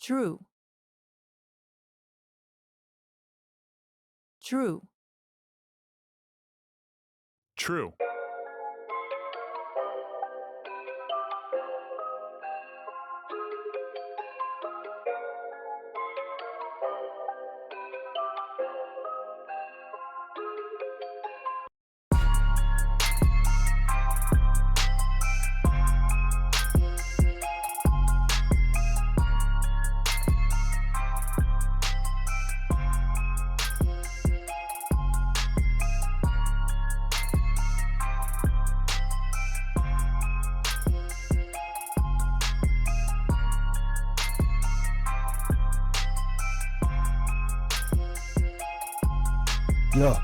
true, true. True. Yeah.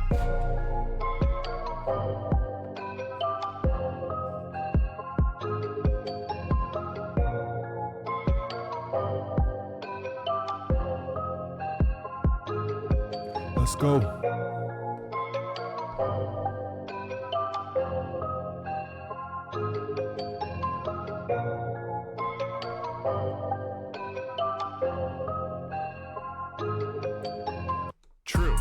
Let's go. True.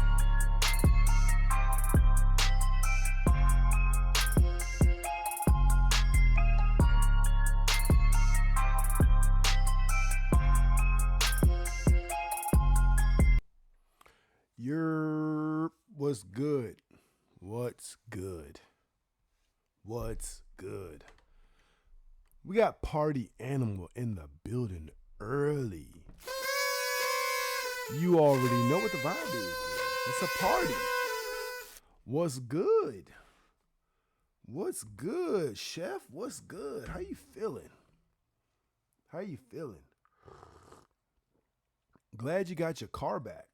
What's good? What's good? What's good? We got Party Animal in the building early. You already know what the vibe is. It's a party. What's good? What's good, chef? What's good? How you feeling? How you feeling? Glad you got your car back.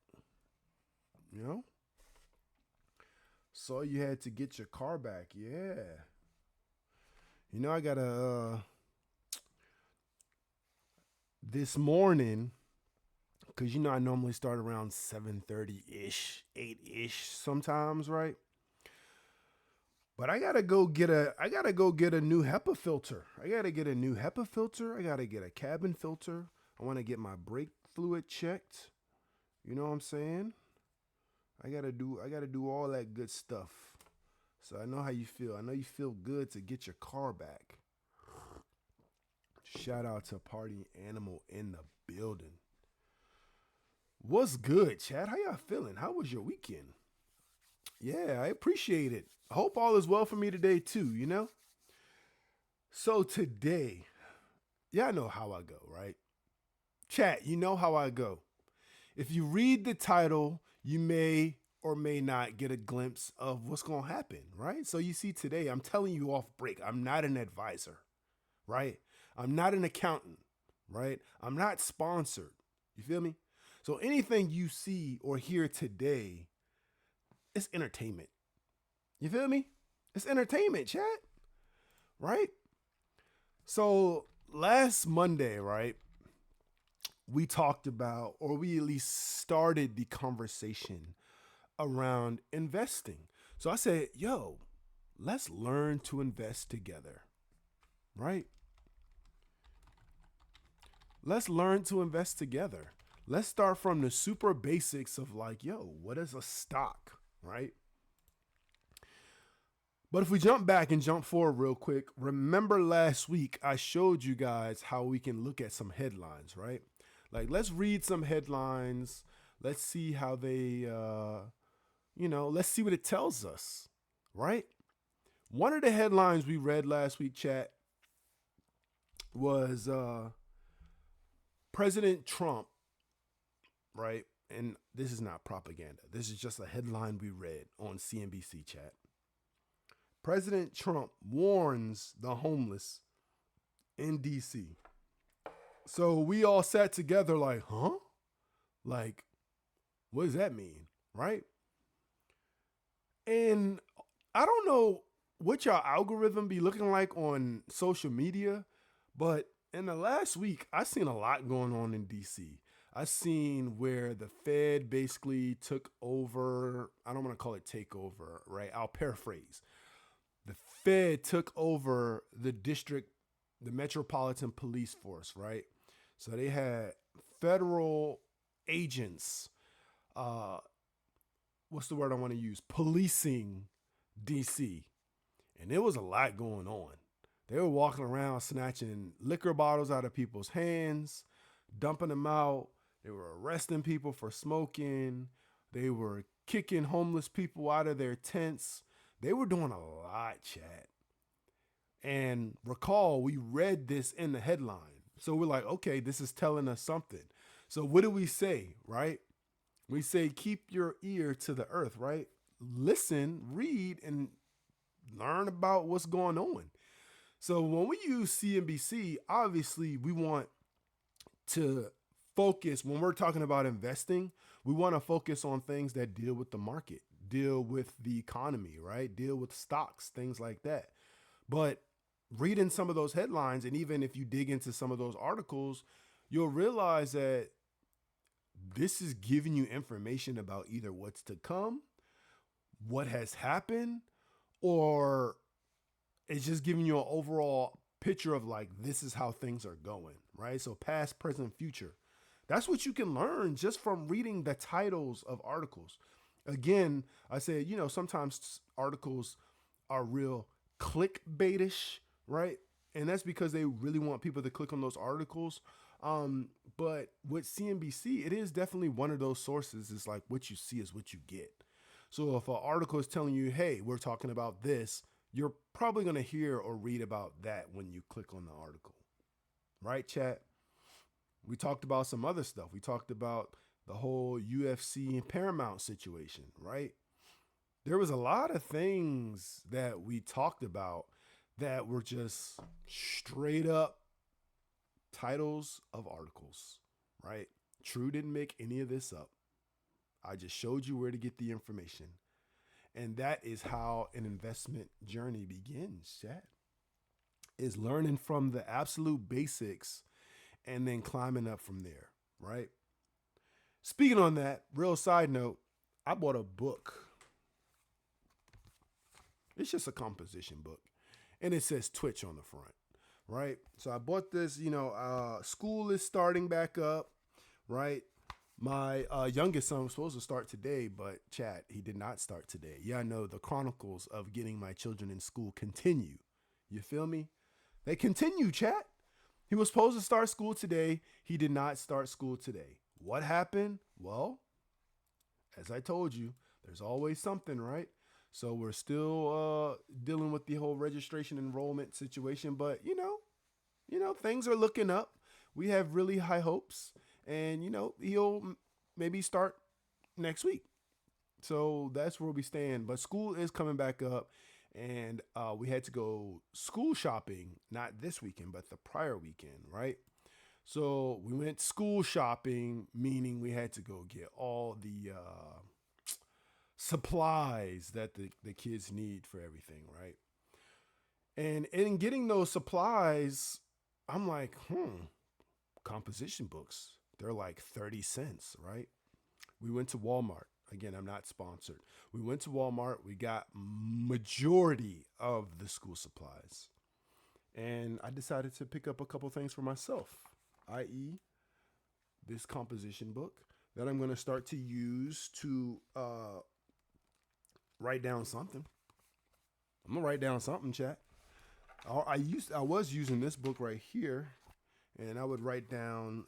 You know? Saw you had to get your car back. Yeah. You know, I got a this morning, because you know I normally start around 7:30-ish, 8-ish sometimes, right? But I gotta go get a new HEPA filter. I gotta get a new HEPA filter. I gotta get a cabin filter. I wanna get my brake fluid checked. You know what I'm saying? I gotta do all that good stuff. So I know how you feel. I know you feel good to get your car back. Shout out to Party Animal in the building. What's good, Chad? How y'all feeling? How was your weekend? Yeah, I appreciate it. I hope all is well for me today too, you know? So today, y'all know how I go, right? Chat, you know how I go. If you read the title, you may or may not get a glimpse of what's going to happen, right? So you see today, I'm telling you off break, I'm not an advisor, right? I'm not an accountant, right? I'm not sponsored. You feel me? So anything you see or hear today, it's entertainment. You feel me? It's entertainment, chat, right? So last Monday, right, we talked about, or we at least started the conversation around investing. So I said, yo, let's learn to invest together, right? Let's learn to invest together. Let's start from the super basics of like, yo, what is a stock, right? But if we jump back and jump forward real quick, remember last week I showed you guys how we can look at some headlines, right? Like, let's read some headlines. Let's see how they, let's see what it tells us, right? One of the headlines we read last week, chat, was President Trump, right? And this is not propaganda. This is just a headline we read on CNBC, chat. President Trump warns the homeless in DC. So we all sat together like, huh? Like, what does that mean? Right? And I don't know what your algorithm be looking like on social media, but in the last week, I seen a lot going on in DC. I seen where the Fed basically took over. I don't want to call it takeover, right? I'll paraphrase. The Fed took over the Metropolitan Police Force, right? So they had federal agents, uh, what's the word I want to use? Policing DC. And there was a lot going on. They were walking around snatching liquor bottles out of people's hands, dumping them out. They were arresting people for smoking. They were kicking homeless people out of their tents. They were doing a lot, Chad. And recall, we read this in the headline. So we're like, okay, this is telling us something. So what do we say, right? We say, keep your ear to the earth, right? Listen, read, and learn about what's going on. So when we use CNBC, obviously we want to focus, when we're talking about investing, we want to focus on things that deal with the market, deal with the economy, right? Deal with stocks, things like that. But reading some of those headlines, and even if you dig into some of those articles, you'll realize that this is giving you information about either what's to come, what has happened, or it's just giving you an overall picture of like, this is how things are going, right? So past, present, future. That's what you can learn just from reading the titles of articles. Again, I said, sometimes articles are real clickbaitish, right? And that's because they really want people to click on those articles. But with CNBC, it is definitely one of those sources. It's like what you see is what you get. So if an article is telling you, hey, we're talking about this, you're probably going to hear or read about that when you click on the article. Right, chat? We talked about some other stuff. We talked about the whole UFC and Paramount situation, right? There was a lot of things that we talked about that were just straight up titles of articles, right? True didn't make any of this up. I just showed you where to get the information. And that is how an investment journey begins, chat. Is learning from the absolute basics and then climbing up from there, right? Speaking on that, real side note, I bought a book. It's just a composition book. And it says Twitch on the front, right? So I bought this, school is starting back up, right? My youngest son was supposed to start today, but chat, he did not start today. Yeah, I know the chronicles of getting my children in school continue. You feel me? They continue, chat. He was supposed to start school today. He did not start school today. What happened? Well, as I told you, there's always something, right? So we're still dealing with the whole registration enrollment situation, but things are looking up. We have really high hopes, and he'll maybe start next week. So that's where we stand. But school is coming back up, and we had to go school shopping, not this weekend, but the prior weekend, right? So we went school shopping, meaning we had to go get all the supplies that the kids need for everything, right? And in getting those supplies, I'm like, composition books, they're like 30 cents, right? We went to Walmart. Again, I'm not sponsored. We went to Walmart. We got majority of the school supplies. And I decided to pick up a couple things for myself, i.e. this composition book that I'm going to start to use to write down something. I'm going to write down something, chat. I was using this book right here, and I'll write down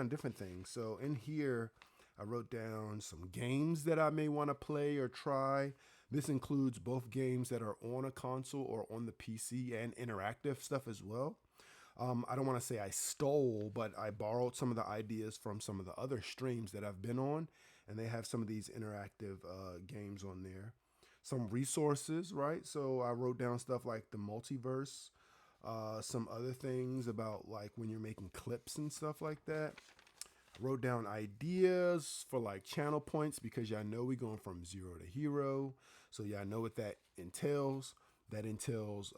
different things. So in here, I wrote down some games that I may want to play or try. This includes both games that are on a console or on the PC and interactive stuff as well. I don't want to say I stole, but I borrowed some of the ideas from some of the other streams that I've been on, and they have some of these interactive games on there. Some resources, right? So I wrote down stuff like the multiverse, some other things about like when you're making clips and stuff like that. Wrote down ideas for like channel points because y'all know we going from zero to hero. So y'all know what that entails. That entails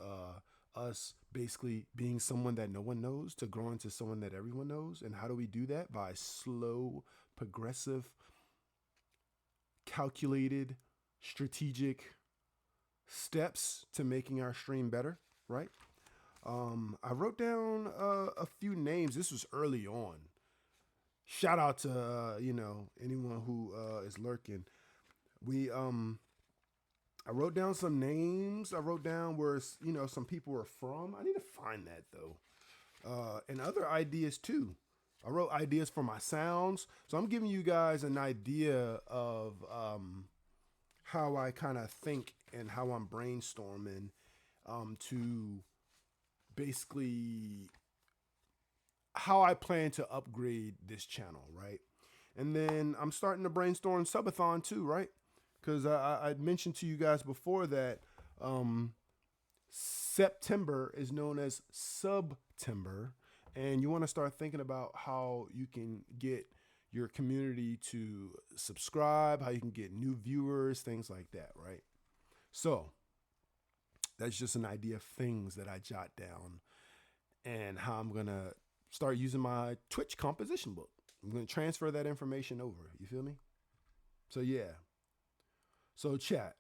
us basically being someone that no one knows to grow into someone that everyone knows. And how do we do that? By slow, progressive, calculated, strategic steps to making our stream better, right? I wrote down a few names. This was early on. Shout out to anyone who is lurking. We I wrote down some names. I wrote down where some people were from. I need to find that though, and other ideas too. I wrote ideas for my sounds, so I'm giving you guys an idea of how I kind of think and how I'm brainstorming to basically how I plan to upgrade this channel, right? And then I'm starting to brainstorm subathon too, right? Because I mentioned to you guys before that um, September is known as Subtember, and you want to start thinking about how you can get your community to subscribe, how you can get new viewers, things like that, right? So that's just an idea of things that I jot down and how I'm gonna start using my Twitch composition book. I'm gonna transfer that information over. You feel me? So yeah. So chat,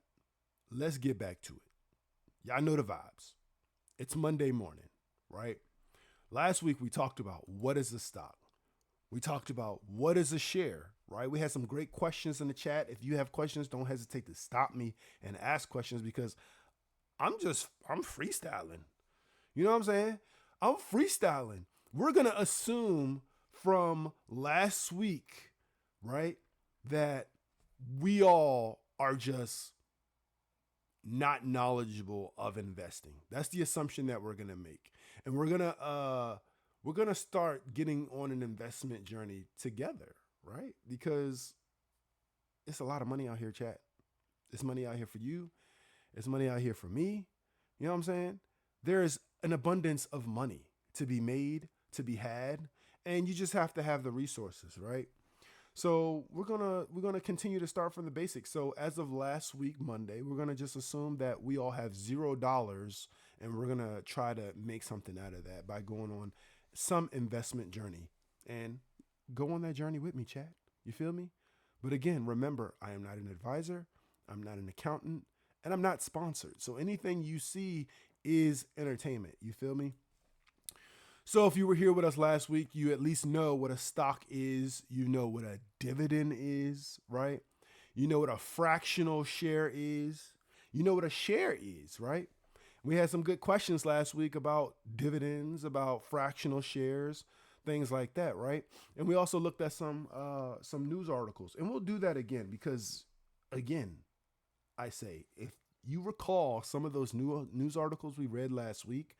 let's get back to it. Y'all know the vibes. It's Monday morning, right? Last week we talked about what is a stock. We talked about what is a share, right? We had some great questions in the chat. If you have questions, don't hesitate to stop me and ask questions because I'm freestyling. You know what I'm saying? I'm freestyling. We're going to assume from last week, right, that we all are just not knowledgeable of investing. That's the assumption that we're going to make. And we're going to start getting on an investment journey together, right? Because it's a lot of money out here, chat. It's money out here for you. It's money out here for me. You know what I'm saying? There's an abundance of money to be made, to be had, and you just have to have the resources, right? So we're gonna continue to start from the basics. So as of last week, Monday, we're gonna just assume that we all have $0, and we're gonna try to make something out of that by going on some investment journey and go on that journey with me, chat. You feel me? But again, remember, I am not an advisor, I'm not an accountant, and I'm not sponsored. So anything you see is entertainment. You feel me? So if you were here with us last week, you at least know what a stock is. You know what a dividend is, right? You know what a fractional share is. You know what a share is, right? We had some good questions last week about dividends, about fractional shares, things like that, right? And we also looked at some news articles, and we'll do that again because, again, I say if you recall some of those new news articles we read last week,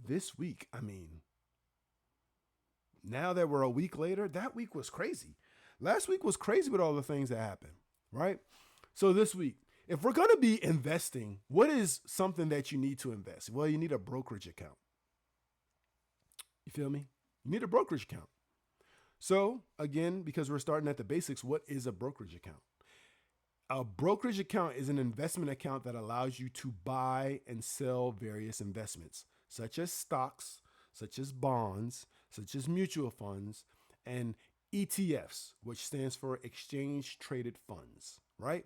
this week, I mean, now that we're a week later, that week was crazy. Last week was crazy with all the things that happened, right? So this week, if we're going to be investing, what is something that you need to invest? Well, you need a brokerage account. You feel me? You need a brokerage account. So, again, because we're starting at the basics, what is a brokerage account? A brokerage account is an investment account that allows you to buy and sell various investments, such as stocks, such as bonds, such as mutual funds, and ETFs, which stands for exchange traded funds, right?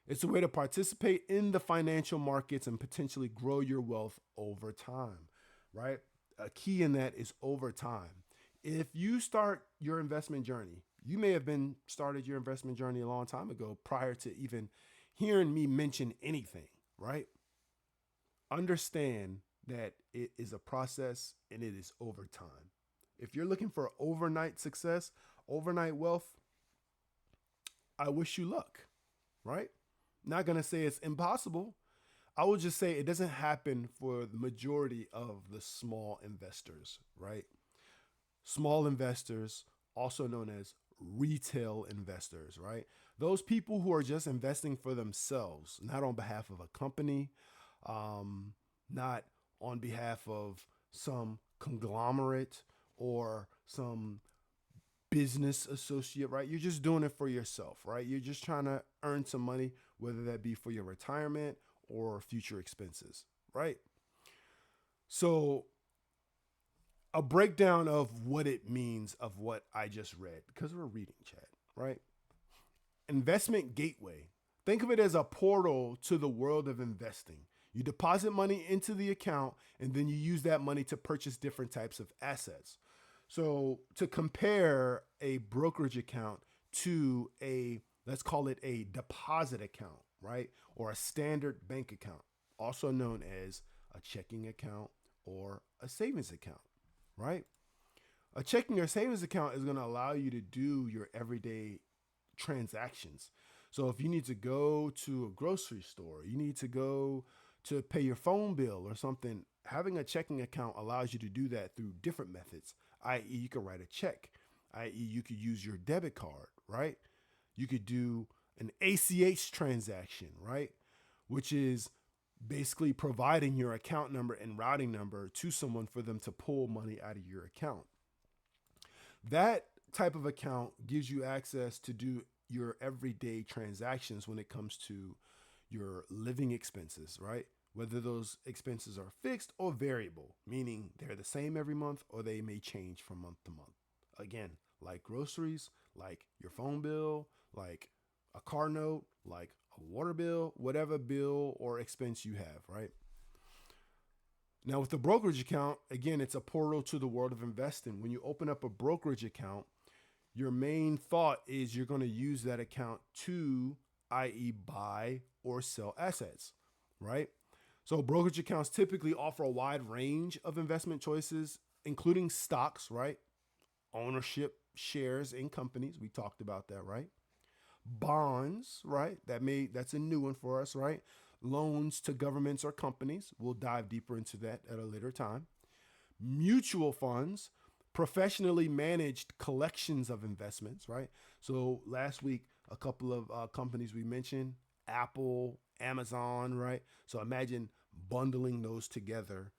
It's a way to participate in the financial markets and potentially grow your wealth over time, right? A key in that is over time. If you start your investment journey, you may have been started your investment journey a long time ago prior to even hearing me mention anything, right? Understand that it is a process and it is over time. If you're looking for overnight success, overnight wealth, I wish you luck, right? Not going to say it's impossible. I would just say it doesn't happen for the majority of the small investors, right? Small investors, also known as retail investors, right? Those people who are just investing for themselves, not on behalf of a company, not on behalf of some conglomerate or some business associate, right? You're just doing it for yourself, right? You're just trying to earn some money, whether that be for your retirement or future expenses, right? So, a breakdown of what it means of what I just read, because we're reading, chat, right? Investment gateway. Think of it as a portal to the world of investing. You deposit money into the account and then you use that money to purchase different types of assets. So to compare a brokerage account to let's call it a deposit account, right? Or a standard bank account, also known as a checking account or a savings account, right? A checking or savings account is going to allow you to do your everyday transactions. So if you need to go to a grocery store, you need to go to pay your phone bill or something, having a checking account allows you to do that through different methods, i.e., you can write a check, i.e., you could use your debit card, right? You could do an ACH transaction, right? Which is basically providing your account number and routing number to someone for them to pull money out of your account. That type of account gives you access to do your everyday transactions when it comes to your living expenses, right? Whether those expenses are fixed or variable, meaning they're the same every month or they may change from month to month. Again, like groceries, like your phone bill, like a car note, like a water bill, whatever bill or expense you have, right? Now, with the brokerage account, again, it's a portal to the world of investing. When you open up a brokerage account, your main thought is you're going to use that account to, i.e., buy or sell assets, right? So, brokerage accounts typically offer a wide range of investment choices, including stocks, right? Ownership shares in companies. We talked about that, right? Bonds, right? That's a new one for us, right? Loans to governments or companies. We'll dive deeper into that at a later time. Mutual funds, professionally managed collections of investments, right? So last week, a couple of companies we mentioned, Apple, Amazon, right? So imagine bundling those together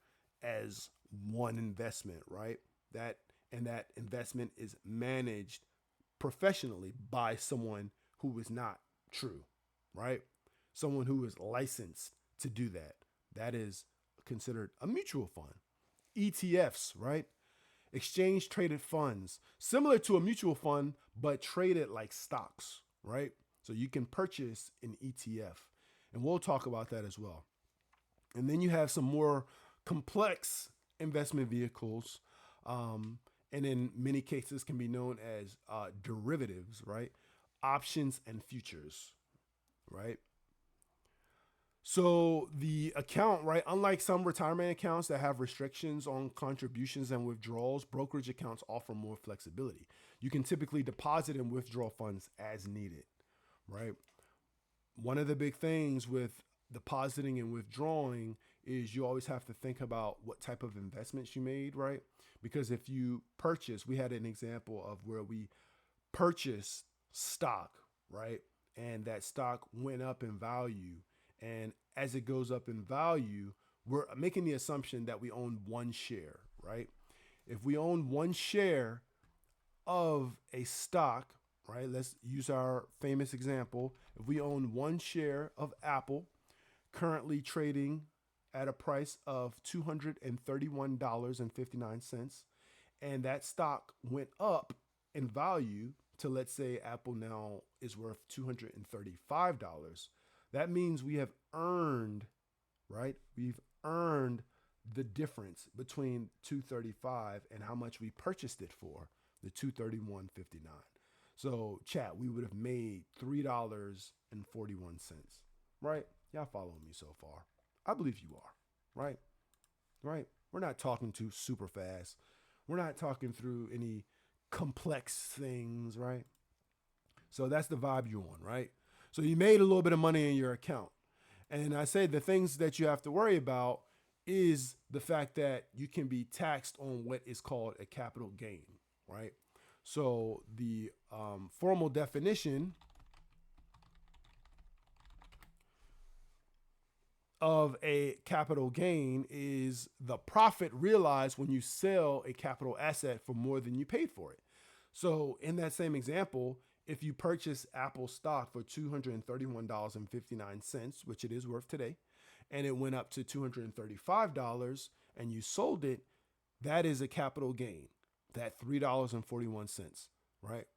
as one investment, right? That investment is managed professionally by someone who is not true, right? Someone who is licensed to do that. That is considered a mutual fund. ETFs, right? Exchange traded funds, similar to a mutual fund, but traded like stocks, right? So you can purchase an ETF, and we'll talk about that as well. And then you have some more complex investment vehicles, and in many cases can be known as derivatives, right? Options and futures, right? So the account, right, unlike some retirement accounts that have restrictions on contributions and withdrawals, brokerage accounts offer more flexibility. You can typically deposit and withdraw funds as needed, right? One of the big things with depositing and withdrawing is you always have to think about what type of investments you made, right? Because if you purchase, we had an example of where we purchased stock, right? And that stock went up in value. And as it goes up in value, we're making the assumption that we own one share, right? If we own one share of a stock, right? Let's use our famous example. If we own one share of Apple, currently trading at a price of $231.59, and that stock went up in value to, let's say, Apple now is worth $235, that means we have earned, right? We've earned the difference between 235 and how much we purchased it for, the 231.59. So, chat, we would have made $3.41, right? Y'all following me so far? I believe you are, right? Right? We're not talking too super fast. We're not talking through any complex things, right? So that's the vibe you're on, right? So you made a little bit of money in your account. And I say the things that you have to worry about is the fact that you can be taxed on what is called a capital gain, right? So the formal definition of a capital gain is the profit realized when you sell a capital asset for more than you paid for it. So in that same example, if you purchase Apple stock for $231.59, which it is worth today, and it went up to $235 and you sold it, that is a capital gain, that $3.41, right?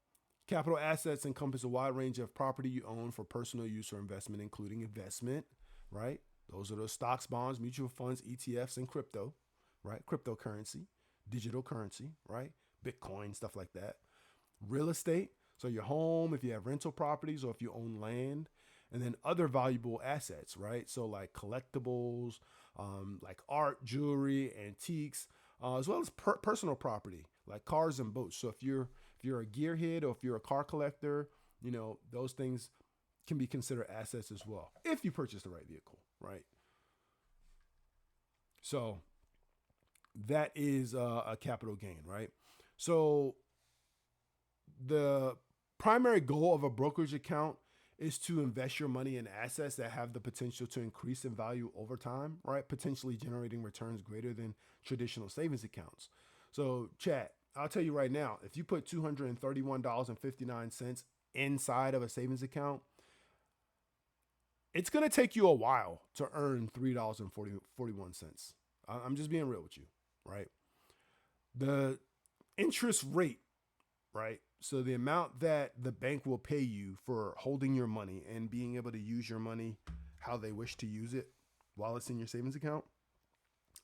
Capital assets encompass a wide range of property you own for personal use or investment, including investment, right? Those are those stocks, bonds, mutual funds, ETFs, and crypto, right? Cryptocurrency, digital currency, right? Bitcoin, stuff like that. Real estate, so your home, if you have rental properties or if you own land, and then other valuable assets, right? So like collectibles, like art, jewelry, antiques, as well as personal property like cars and boats. So if you're a gearhead or if you're a car collector, those things can be considered assets as well if you purchase the right vehicle, right? So that is a capital gain, right? So the primary goal of a brokerage account is to invest your money in assets that have the potential to increase in value over time, right? Potentially generating returns greater than traditional savings accounts. So, chat, I'll tell you right now, if you put $231.59 inside of a savings account, it's going to take you a while to earn $3.41. I'm just being real with you, right? The interest rate, right? So the amount that the bank will pay you for holding your money and being able to use your money how they wish to use it while it's in your savings account,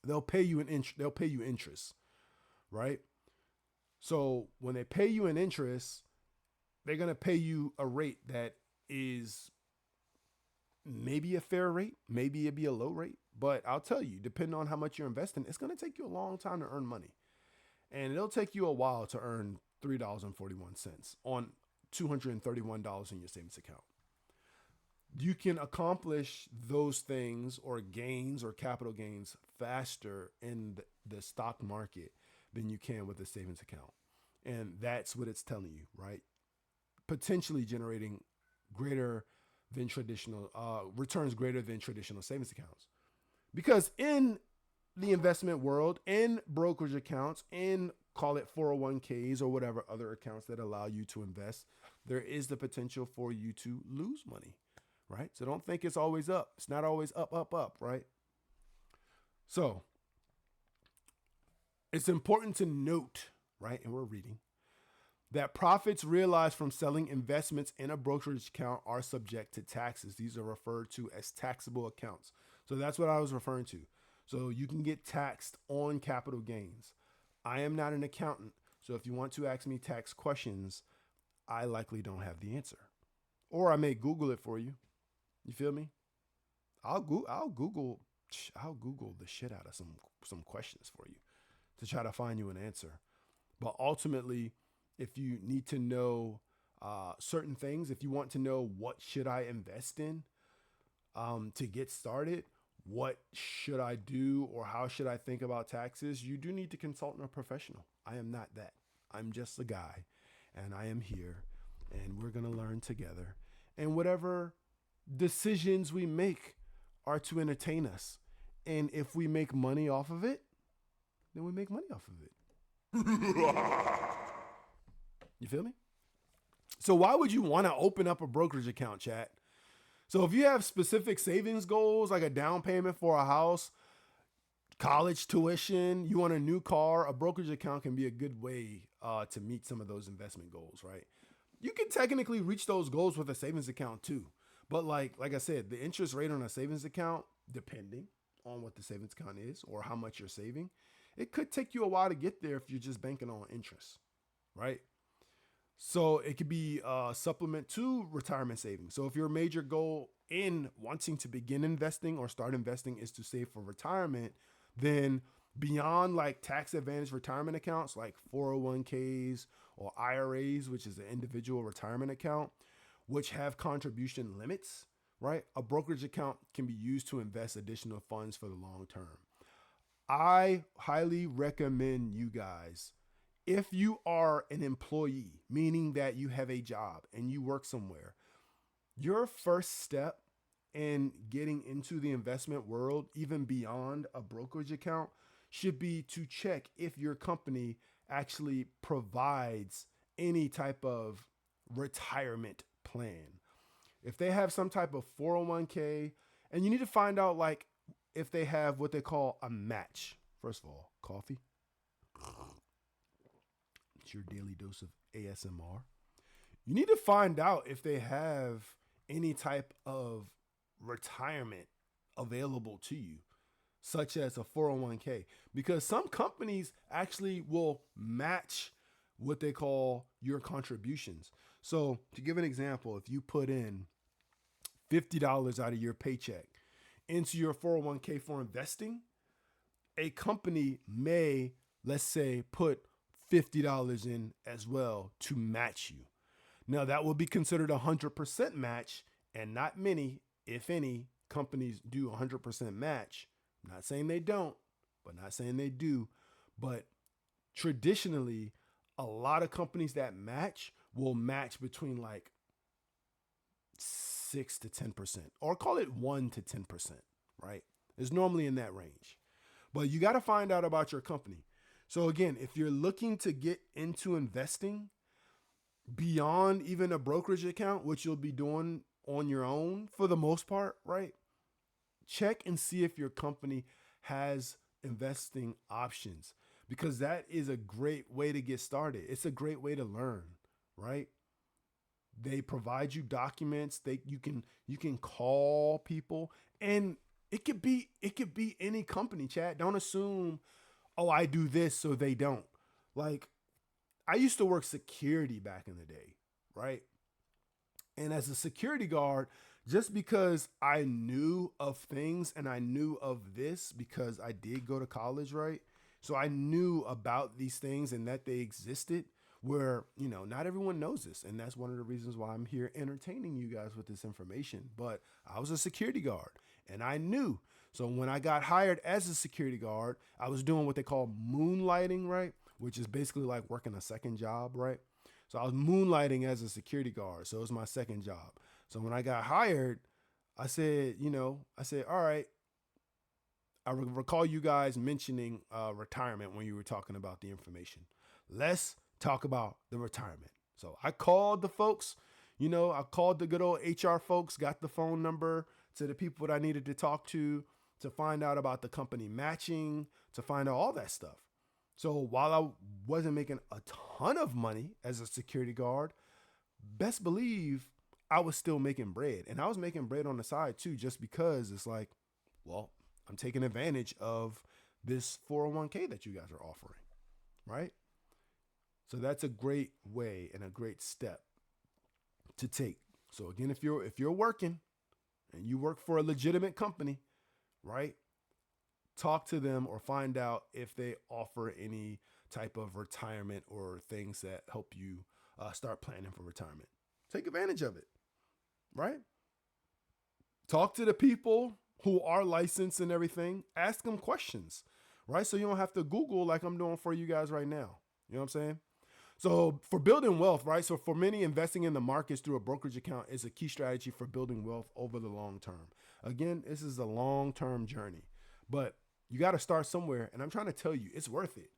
they'll pay you interest, right? So when they pay you an interest, they're going to pay you a rate that is maybe a fair rate, maybe it'd be a low rate, but I'll tell you, depending on how much you're investing, it's going to take you a long time to earn money. And it'll take you a while to earn $3.41 on $231 in your savings account. You can accomplish those things or gains or capital gains faster in the stock market than you can with a savings account. And that's what it's telling you, right? Potentially generating greater than traditional returns greater than traditional savings accounts. Because in the investment world, in brokerage accounts, in call it 401ks or whatever other accounts that allow you to invest, there is the potential for you to lose money, right? So don't think it's always up. It's not always up, up, up, right? So it's important to note, right? And we're reading that profits realized from selling investments in a brokerage account are subject to taxes. These are referred to as taxable accounts. So that's what I was referring to. So you can get taxed on capital gains. I am not an accountant, so if you want to ask me tax questions, I likely don't have the answer. Or I may Google it for you. You feel me? I'll Google the shit out of some questions for you to try to find you an answer. But ultimately, if you need to know certain things, if you want to know what should I invest in to get started, what should I do or how should I think about taxes, you do need to consult a professional. I am not that. I'm just a guy, and I am here, and we're going to learn together. And whatever decisions we make are to entertain us. And if we make money off of it, then we make money off of it. You feel me? So why would you want to open up a brokerage account, chat? So if you have specific savings goals, like a down payment for a house, college tuition, you want a new car, a brokerage account can be a good way to meet some of those investment goals, right? You can technically reach those goals with a savings account too. But like I said, the interest rate on a savings account, depending on what the savings account is or how much you're saving, it could take you a while to get there if you're just banking on interest, right? So it could be a supplement to retirement savings. So if your major goal in wanting to begin investing or start investing is to save for retirement, then beyond like tax advantage retirement accounts like 401ks or IRAs, which is an individual retirement account, which have contribution limits, right? A brokerage account can be used to invest additional funds for the long term. I highly recommend you guys, if you are an employee, meaning that you have a job and you work somewhere, your first step in getting into the investment world, even beyond a brokerage account, should be to check if your company actually provides any type of retirement plan. If they have some type of 401k, and you need to find out like if they have what they call a match. First of all, coffee. It's your daily dose of ASMR. You need to find out if they have any type of retirement available to you, such as a 401k, because some companies actually will match what they call your contributions. So, to give an example, if you put in $50 out of your paycheck into your 401k for investing, a company may, let's say, put $50 in as well to match you. Now, that will be considered a 100% match, and not many, if any, companies do 100% match. I'm not saying they don't, but not saying they do. But traditionally, a lot of companies that match will match between like 6 to 10%, or call it 1 to 10%, right? It's normally in that range. But you got to find out about your company. So, again, if you're looking to get into investing beyond even a brokerage account, which you'll be doing on your own for the most part, right? Check and see if your company has investing options, because that is a great way to get started. It's a great way to learn, right? They provide you documents. You can call people, and it could be any company, chat. Don't assume, oh, I do this so they don't. Like, I used to work security back in the day, right? And as a security guard, just because I knew of things and I knew of this because I did go to college, right? So I knew about these things and that they existed, where, not everyone knows this. And that's one of the reasons why I'm here entertaining you guys with this information. But I was a security guard and I knew. So when I got hired as a security guard, I was doing what they call moonlighting, right? Which is basically like working a second job, right? So I was moonlighting as a security guard. So it was my second job. So when I got hired, I said, all right, I recall you guys mentioning retirement when you were talking about the information. Let's talk about the retirement. So I called the folks, I called the good old HR folks, got the phone number to the people that I needed to talk to find out about the company matching, to find out all that stuff. So while I wasn't making a ton of money as a security guard, best believe I was still making bread. And I was making bread on the side too, just because it's like, well, I'm taking advantage of this 401k that you guys are offering, right? So that's a great way and a great step to take. So again, if you're working and you work for a legitimate company, right? Talk to them or find out if they offer any type of retirement or things that help you start planning for retirement. Take advantage of it, right? Talk to the people who are licensed and everything. Ask them questions, right? So you don't have to Google like I'm doing for you guys right now. You know what I'm saying? So for building wealth, right? So for many, investing in the markets through a brokerage account is a key strategy for building wealth over the long term. Again, this is a long-term journey, but you got to start somewhere. And I'm trying to tell you, it's worth it,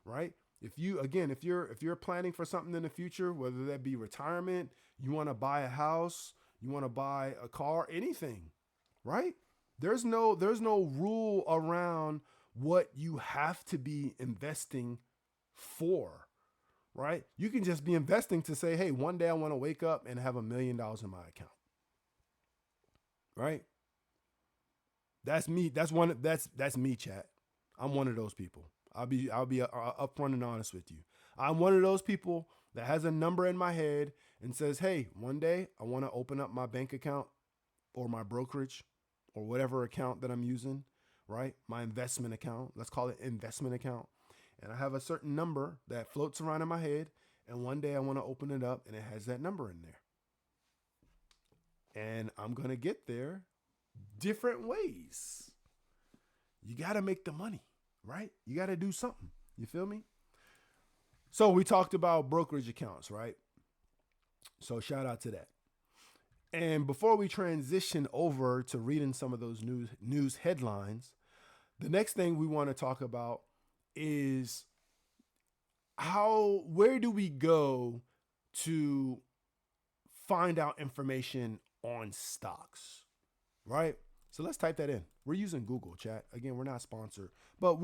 right? If you're planning for something in the future, whether that be retirement, you want to buy a house, you want to buy a car, anything, right? There's no rule around what you have to be investing for, right? You can just be investing to say, hey, one day I want to wake up and have $1 million in my account, right? That's me. That's me, chat. I'm one of those people. I'll be upfront and honest with you. I'm one of those people that has a number in my head and says, hey, one day I want to open up my bank account or my brokerage or whatever account that I'm using, right? My investment account. Let's call it investment account. And I have a certain number that floats around in my head. And one day I want to open it up and it has that number in there. And I'm going to get there different ways. You got to make the money, right? You got to do something. You feel me? So we talked about brokerage accounts, right? So shout out to that. And before we transition over to reading some of those news headlines, the next thing we want to talk about is where do we go to find out information on stocks, right? So let's type that in. We're using Google, chat. Again, we're not sponsored, but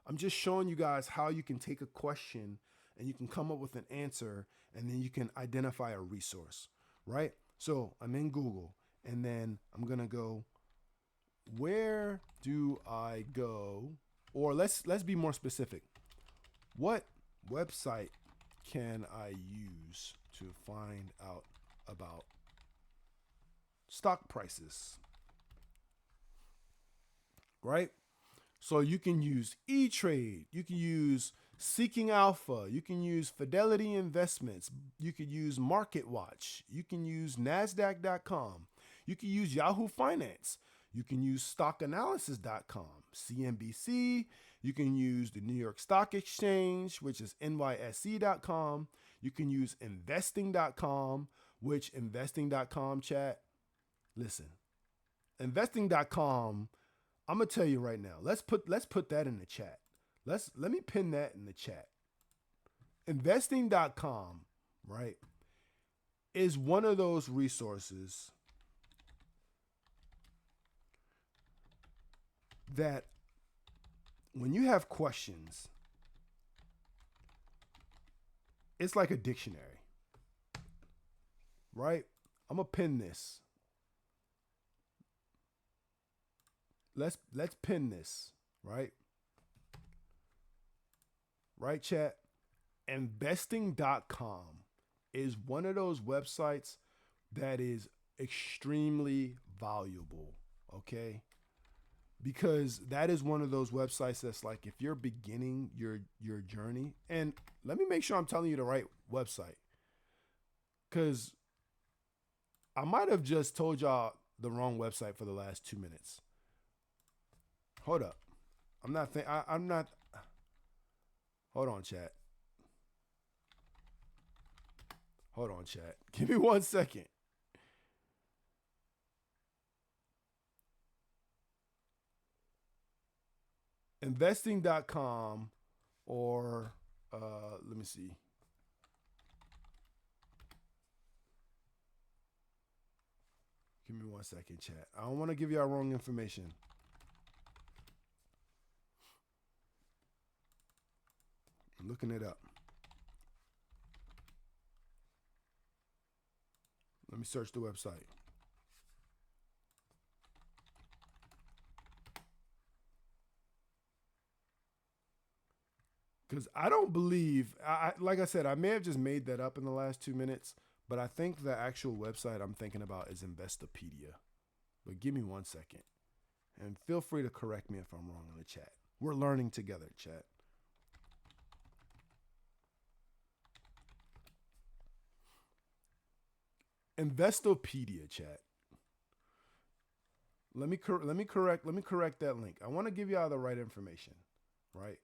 I'm just showing you guys how you can take a question and you can come up with an answer, and then you can identify a resource, right? So I'm in Google, and then I'm going to go, where do I go? Or let's be more specific. What website can I use to find out about stock prices? Right? So you can use E-Trade, you can use Seeking Alpha, you can use Fidelity Investments, you could use MarketWatch, you can use NASDAQ.com, you can use Yahoo Finance, you can use StockAnalysis.com, CNBC, you can use the New York Stock Exchange, which is NYSE.com, you can use Investing.com, which Investing.com, chat, listen, Investing.com, I'm gonna tell you right now. Let's put that in the chat. Let me pin that in the chat. Investing.com, right, is one of those resources that when you have questions, it's like a dictionary. Right? I'm gonna pin this. Let's pin this, right? Right, chat? Investing.com is one of those websites that is extremely valuable, okay? Because that is one of those websites that's like, if you're beginning your journey, and let me make sure I'm telling you the right website, because I might have just told y'all the wrong website for the last 2 minutes. Hold up. I'm not. Hold on, chat. Hold on, chat. Give me 1 second. Investing.com or let me see. Give me 1 second, chat. I don't want to give y'all wrong information. I'm looking it up. Let me search the website. Because I don't believe, like I said, I may have just made that up in the last 2 minutes, but I think the actual website I'm thinking about is Investopedia. But give me 1 second. And feel free to correct me if I'm wrong in the chat. We're learning together, chat. Investopedia, chat. Let me correct that link. I want to give y'all the right information, right?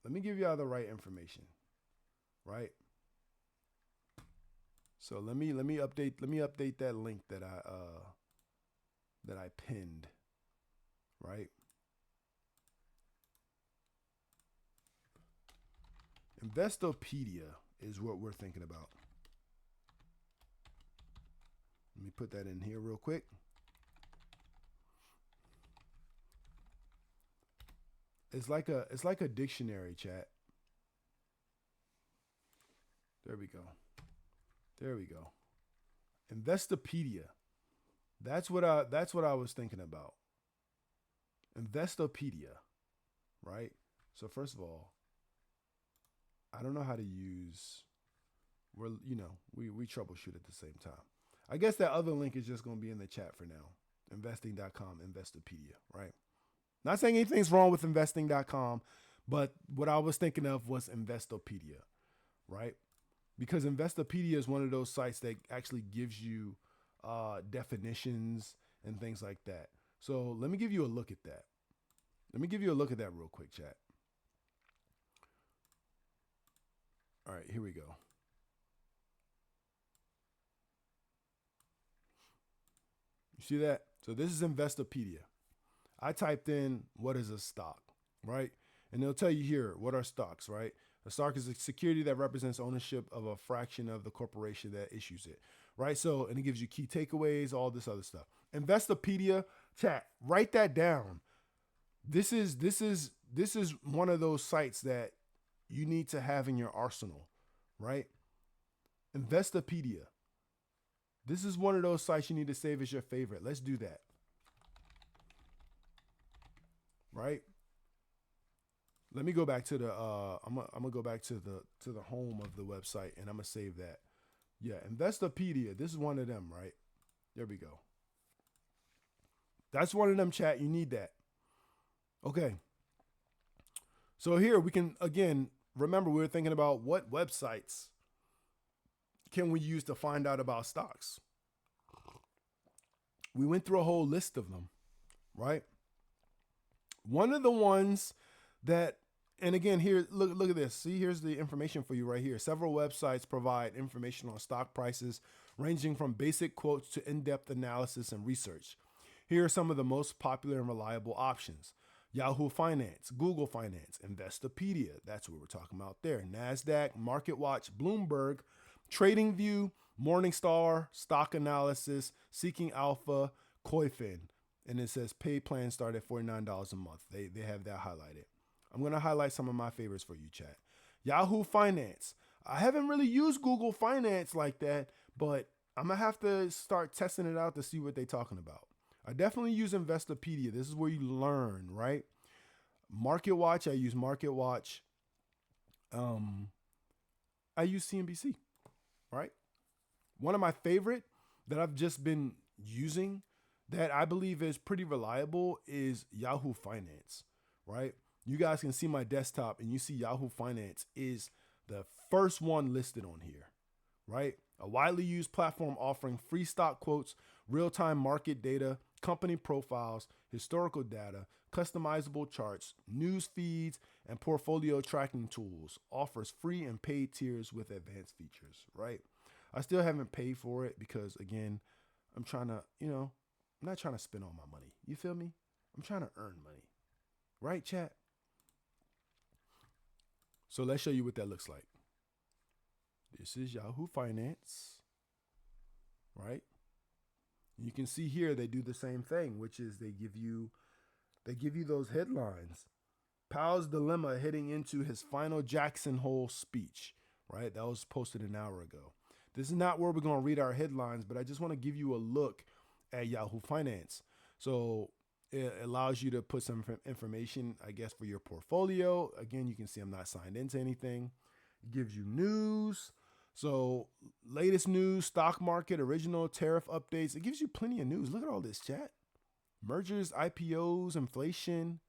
Let me give y'all the right information, right? So let me update that link that I pinned, right? Investopedia is what we're thinking about. Let me put that in here real quick. It's like a dictionary, chat. There we go. There we go. Investopedia. That's what I was thinking about. Investopedia, right? So first of all, I don't know how to use. We troubleshoot at the same time. I guess that other link is just going to be in the chat for now. Investing.com, Investopedia, right? Not saying anything's wrong with investing.com, but what I was thinking of was Investopedia, right? Because Investopedia is one of those sites that actually gives you definitions and things like that. So let me give you a look at that. Let me give you a look at that real quick, chat. All right, here we go. You see that? So this is Investopedia. I typed in what is a stock, right? And they'll tell you here, what are stocks, right? A stock is a security that represents ownership of a fraction of the corporation that issues it, right? So, and it gives you key takeaways, all this other stuff. Investopedia, chat, write that down. This is one of those sites that you need to have in your arsenal, right? Investopedia. This is one of those sites you need to save as your favorite. Let's do that. Right? Let me go back to the I'm gonna go back to the home of the website, and I'm gonna save that. Yeah, Investopedia. This is one of them, right? There we go. That's one of them, chat. You need that. Okay. So here we can again remember we were thinking about what websites can we use to find out about stocks. We went through a whole list of them, right? One of the ones that, and again, here, look at this. See, here's the information for you right here. Several websites provide information on stock prices, ranging from basic quotes to in-depth analysis and research. Here are some of the most popular and reliable options: Yahoo Finance, Google Finance, Investopedia. That's what we're talking about there. NASDAQ, MarketWatch, Bloomberg, TradingView, Morningstar, Stock Analysis, Seeking Alpha, Koifin. And it says pay plans start at $49 a month. They have that highlighted. I'm going to highlight some of my favorites for you, chat. Yahoo Finance. I haven't really used Google Finance like that, but I'm going to have to start testing it out to see what they're talking about. I definitely use Investopedia. This is where you learn, right? MarketWatch. I use MarketWatch. I use CNBC, right? One of my favorite that I've just been using that I believe is pretty reliable is Yahoo Finance, right? You guys can see my desktop and you see Yahoo Finance is the first one listed on here, right? A widely used platform offering free stock quotes, real-time market data, company profiles, historical data, customizable charts, news feeds, and portfolio tracking tools. Offers free and paid tiers with advanced features, right? I still haven't paid for it because, again, I'm trying to, I'm not trying to spend all my money. You feel me? I'm trying to earn money, right, chat? So let's show you what that looks like. This is Yahoo Finance, right? You can see here they do the same thing, which is they give you those headlines. Powell's dilemma heading into his final Jackson Hole speech, right? That was posted an hour ago. This is not where we're going to read our headlines, but I just want to give you a look at Yahoo Finance. So it allows you to put some information, I guess, for your portfolio. Again, you can see I'm not signed into anything. It gives you news. So latest news, stock market, original tariff updates. It gives you plenty of news. Look at all this, chat. Mergers, IPOs, inflation,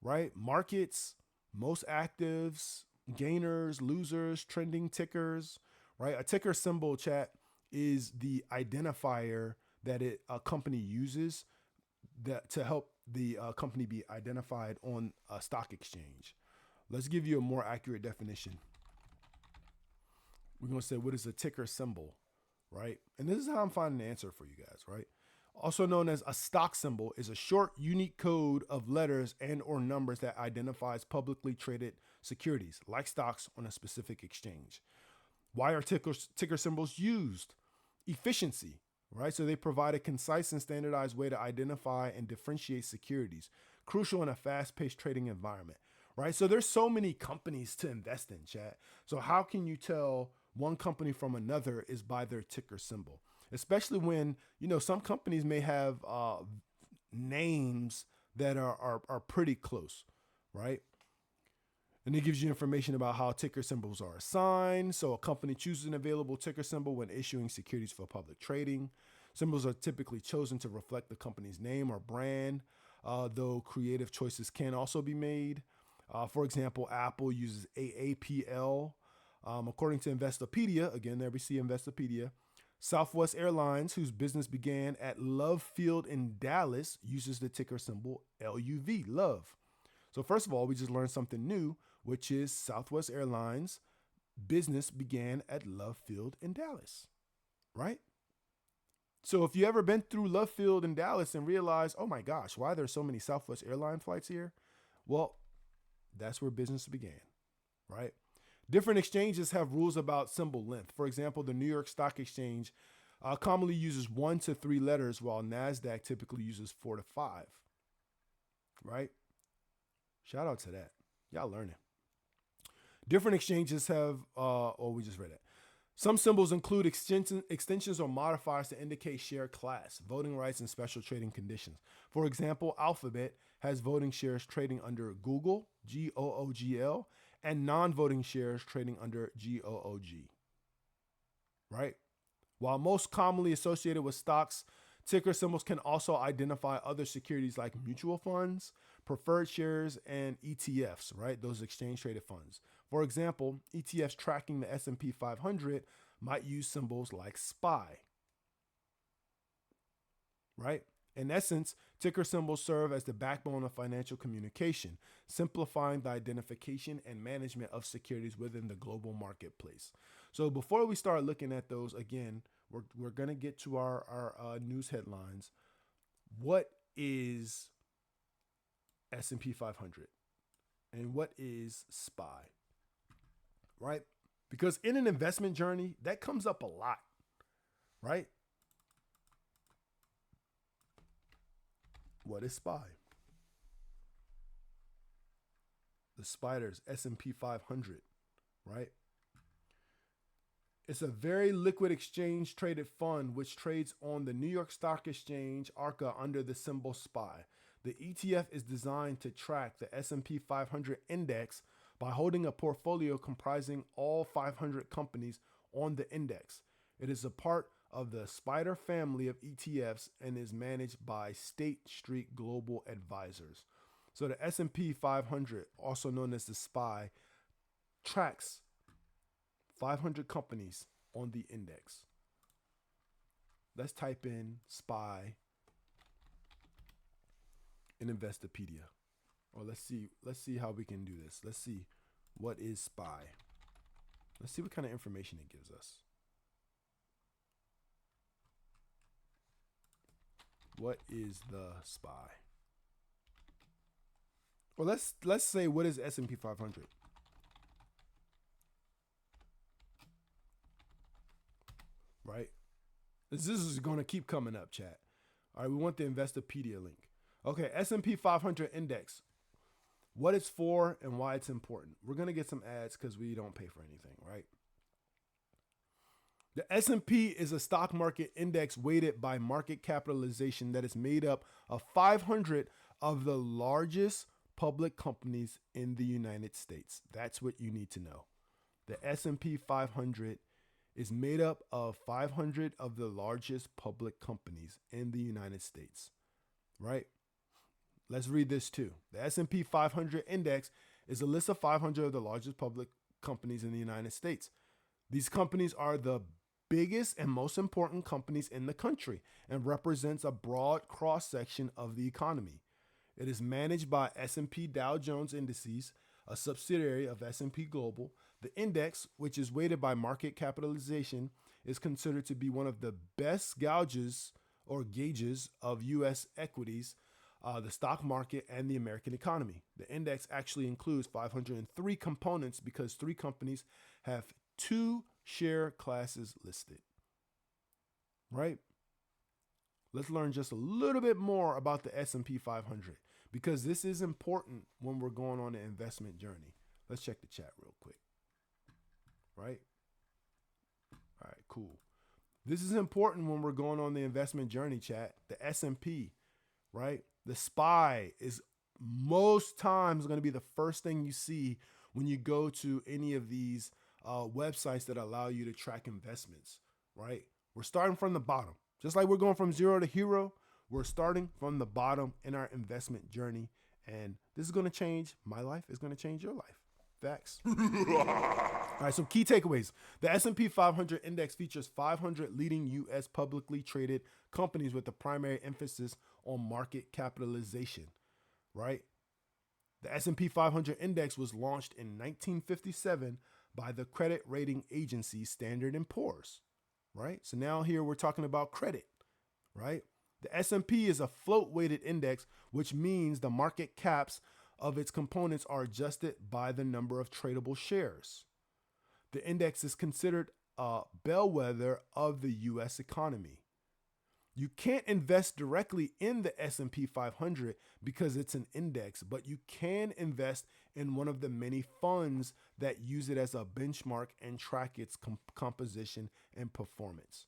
right? Markets, most actives, gainers, losers, trending tickers, right? A ticker symbol, chat, is the identifier that a company uses that to help the company be identified on a stock exchange. Let's give you a more accurate definition. We're going to say, what is a ticker symbol, right? And this is how I'm finding the answer for you guys, right? Also known as a stock symbol is a short, unique code of letters and or numbers that identifies publicly traded securities, like stocks on a specific exchange. Why are ticker symbols used? Efficiency, right? So they provide a concise and standardized way to identify and differentiate securities, crucial in a fast-paced trading environment, right? So there's so many companies to invest in, chat. So how can you tell one company from another is by their ticker symbol? Especially when, some companies may have names that are pretty close, right? And it gives you information about how ticker symbols are assigned. So a company chooses an available ticker symbol when issuing securities for public trading. Symbols are typically chosen to reflect the company's name or brand, though creative choices can also be made. For example, Apple uses AAPL. According to Investopedia, again, there we see Investopedia, Southwest Airlines, whose business began at Love Field in Dallas, uses the ticker symbol LUV, Love. So first of all, we just learned something new, which is Southwest Airlines business began at Love Field in Dallas, right? So if you ever been through Love Field in Dallas and realized, oh my gosh, why are there so many Southwest Airline flights here? Well, that's where business began, right? Different exchanges have rules about symbol length. For example, the New York Stock Exchange commonly uses 1 to 3 letters, while NASDAQ typically uses 4 to 5, right? Shout out to that. Y'all learning. Different exchanges have, we just read it. Some symbols include extensions or modifiers to indicate share class, voting rights, and special trading conditions. For example, Alphabet has voting shares trading under Google, GOOGL, and non-voting shares trading under GOOG, right? While most commonly associated with stocks, ticker symbols can also identify other securities like mutual funds, preferred shares, and ETFs, right? Those exchange traded funds. For example, ETFs tracking the S&P 500 might use symbols like SPY, right? In essence, ticker symbols serve as the backbone of financial communication, simplifying the identification and management of securities within the global marketplace. So before we start looking at those, again, we're going to get to our news headlines. What is S&P 500 and what is SPY, right? Because in an investment journey, that comes up a lot, right? What is SPY? The SPDR's S&P 500, right? It's a very liquid exchange traded fund which trades on the New York Stock Exchange, ARCA, under the symbol SPY. The ETF is designed to track the S&P 500 index by holding a portfolio comprising all 500 companies on the index. It is a part of the SPDR family of ETFs and is managed by State Street Global Advisors. So the S&P 500, also known as the SPY, tracks 500 companies on the index. Let's type in SPY in Investopedia. Or let's see how we can do this. Let's see what is SPY. Let's see what kind of information it gives us. What is the SPY? Well, let's say what is S&P 500? Right? This is going to keep coming up, chat. All right, we want the Investopedia link. Okay, S&P 500 index. What it's for and why it's important. We're going to get some ads because we don't pay for anything, right? The S&P is a stock market index weighted by market capitalization that is made up of 500 of the largest public companies in the United States. That's what you need to know. The S&P 500 is made up of 500 of the largest public companies in the United States, right? Let's read this too. The S&P 500 index is a list of 500 of the largest public companies in the United States. These companies are the biggest and most important companies in the country and represents a broad cross-section of the economy. It is managed by S&P Dow Jones Indices, a subsidiary of S&P Global. The index, which is weighted by market capitalization, is considered to be one of the best gauges of U.S. equities, the stock market, and the American economy. The index actually includes 503 components because 3 companies have 2 share classes listed, right? Let's learn just a little bit more about the S&P 500 because this is important when we're going on an investment journey. Let's check the chat real quick, right? All right, cool. This is important when we're going on the investment journey, chat. The S&P, right? The SPY is most times going to be the first thing you see when you go to any of these websites that allow you to track investments, right? We're starting from the bottom. Just like we're going from zero to hero, we're starting from the bottom in our investment journey. And this is going to change my life. It's going to change your life. Facts. All right, so key takeaways. The S&P 500 index features 500 leading U.S. publicly traded companies with a primary emphasis on market capitalization, right? The S&P 500 index was launched in 1957 by the credit rating agency Standard & Poor's, right? So now here we're talking about credit, right? The S&P is a float-weighted index, which means the market caps of its components are adjusted by the number of tradable shares. The index is considered a bellwether of the U.S. economy. You can't invest directly in the S&P 500 because it's an index, but you can invest in one of the many funds that use it as a benchmark and track its composition and performance,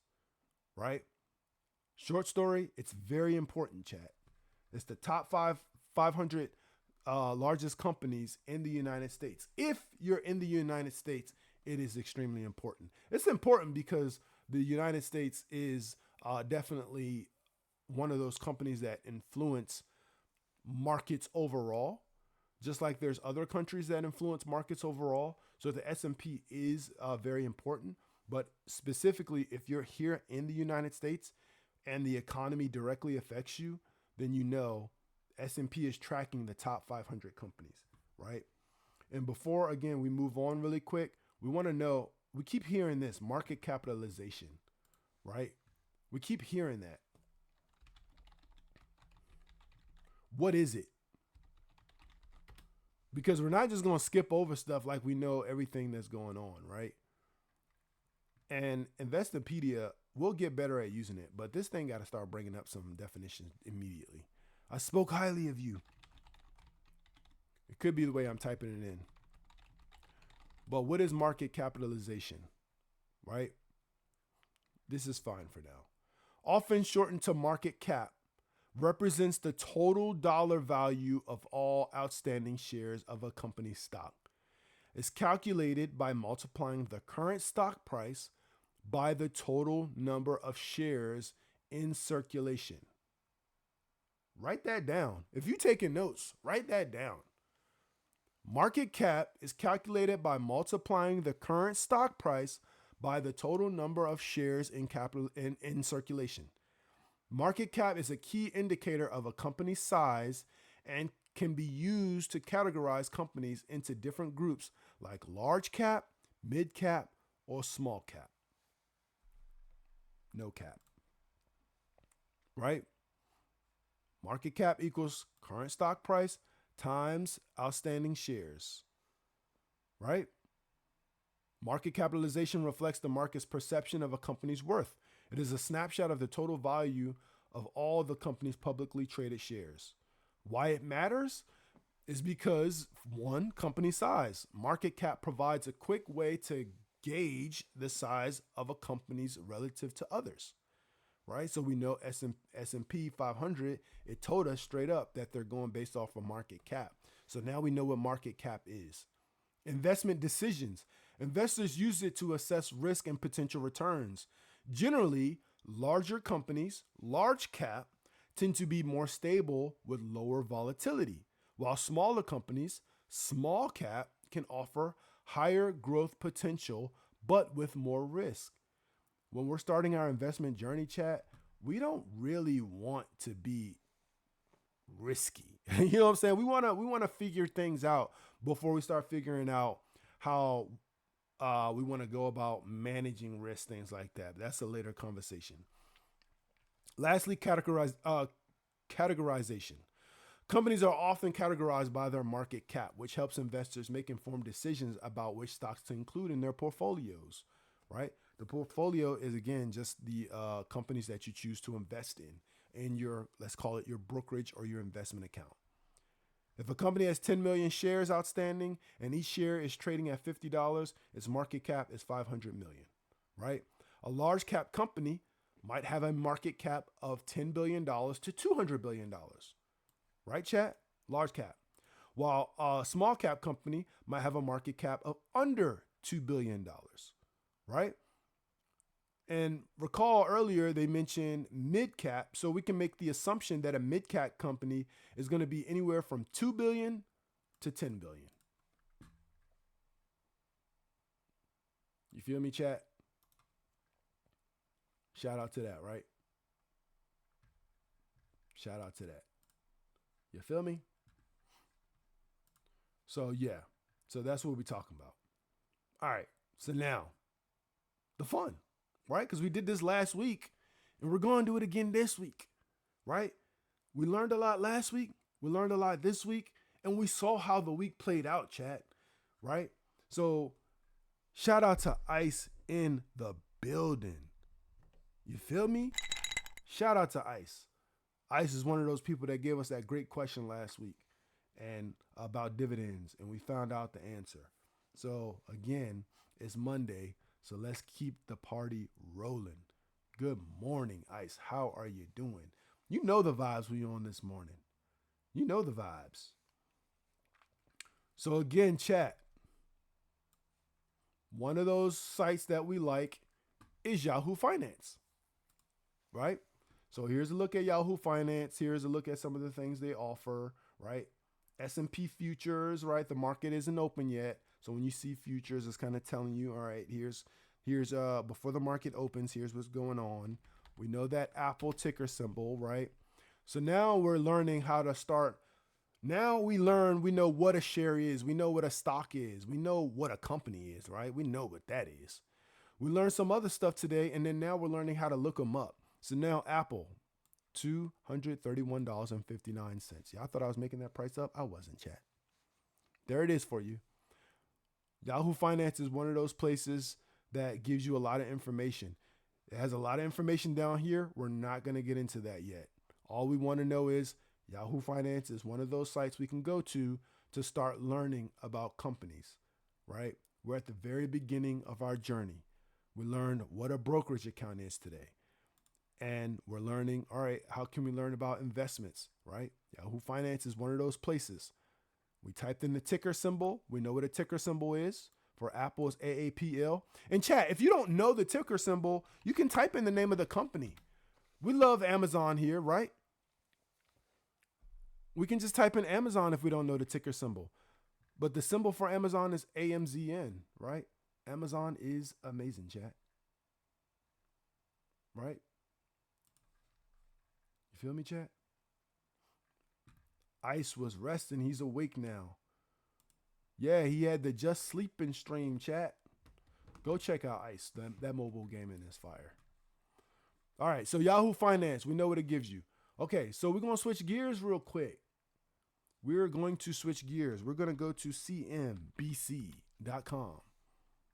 right? Short story, it's very important, chat. It's the top 5 500 largest companies in the United States. If you're in the United States, it is extremely important. It's important because the United States is definitely one of those companies that influence markets overall, just like there's other countries that influence markets overall. So the S&P is very important, but specifically if you're here in the United States and the economy directly affects you, then you know S&P is tracking the top 500 companies, right? And before, again, we move on really quick, we want to know, we keep hearing this market capitalization, right? We keep hearing that. What is it? Because we're not just going to skip over stuff like we know everything that's going on, right? And Investopedia will get better at using it, but this thing got to start bringing up some definitions immediately. I spoke highly of you. It could be the way I'm typing it in. But what is market capitalization, right? This is fine for now. Often shortened to market cap, represents the total dollar value of all outstanding shares of a company's stock. It's calculated by multiplying the current stock price by the total number of shares in circulation. Write that down. If you're taking notes, write that down. Market cap is calculated by multiplying the current stock price by the total number of shares in circulation. Market cap is a key indicator of a company's size and can be used to categorize companies into different groups like large cap, mid cap, or small cap. No cap. Right? Market cap equals current stock price times outstanding shares. Right? Market capitalization reflects the market's perception of a company's worth. It is a snapshot of the total value of all the company's publicly traded shares. Why it matters is because, one, company size. Market cap provides a quick way to gauge the size of a company's relative to others, right? So we know S&P 500, it told us straight up that they're going based off of market cap. So now we know what market cap is. Investment decisions. Investors use it to assess risk and potential returns. Generally, larger companies, large cap, tend to be more stable with lower volatility, while smaller companies, small cap, can offer higher growth potential, but with more risk. When we're starting our investment journey, chat, we don't really want to be risky. You know what I'm saying? We want to figure things out before we start figuring out how we want to go about managing risk, things like that. That's a later conversation. Lastly, categorization. Companies are often categorized by their market cap, which helps investors make informed decisions about which stocks to include in their portfolios, right? The portfolio is, again, just the companies that you choose to invest in your, let's call it your brokerage or your investment account. If a company has 10 million shares outstanding and each share is trading at $50, its market cap is 500 million, right? A large cap company might have a market cap of $10 billion to $200 billion, right, chat? Large cap. While a small cap company might have a market cap of under $2 billion, right? And recall earlier they mentioned mid cap, so we can make the assumption that a mid cap company is going to be anywhere from 2 billion to 10 billion. You feel me, chat? Shout out to that, right? Shout out to that. You feel me? So yeah, so that's what we're talking about. All right, so now the fun. Right? Because we did this last week and we're going to do it again this week, right? We learned a lot last week. We learned a lot this week and we saw how the week played out, chat, right? So shout out to Ice in the building. You feel me? Shout out to Ice. Ice is one of those people that gave us that great question last week and about dividends, and we found out the answer. So again, it's Monday. So let's keep the party rolling. Good morning, Ice. How are you doing? You know the vibes we on this morning. You know the vibes. So again, chat, one of those sites that we like is Yahoo Finance, right? So here's a look at Yahoo Finance. Here's a look at some of the things they offer, right? S&P futures, right? The market isn't open yet. So when you see futures, it's kind of telling you, all right, here's before the market opens, here's what's going on. We know that Apple ticker symbol, right? So now we're learning how to start. Now we know what a share is. We know what a stock is. We know what a company is, right? We know what that is. We learned some other stuff today, and then now we're learning how to look them up. So now Apple, $231.59. Y'all thought I was making that price up? I wasn't, chat. There it is for you. Yahoo Finance is one of those places that gives you a lot of information. It has a lot of information down here. We're not going to get into that yet. All we want to know is Yahoo Finance is one of those sites we can go to start learning about companies, right? We're at the very beginning of our journey. We learned what a brokerage account is today. And we're learning, all right, how can we learn about investments, right? Yahoo Finance is one of those places. We typed in the ticker symbol. We know what a ticker symbol is. For Apple is AAPL. And chat, if you don't know the ticker symbol, you can type in the name of the company. We love Amazon here, right? We can just type in Amazon if we don't know the ticker symbol. But the symbol for Amazon is AMZN, right? Amazon is amazing, chat. Right? You feel me, chat? Ice was resting. He's awake now. Yeah, he had the Just Sleeping stream, chat. Go check out Ice. That mobile gaming is fire. All right, so Yahoo Finance, we know what it gives you. Okay, so we're going to switch gears real quick. We're going to switch gears. We're going to go to CNBC.com,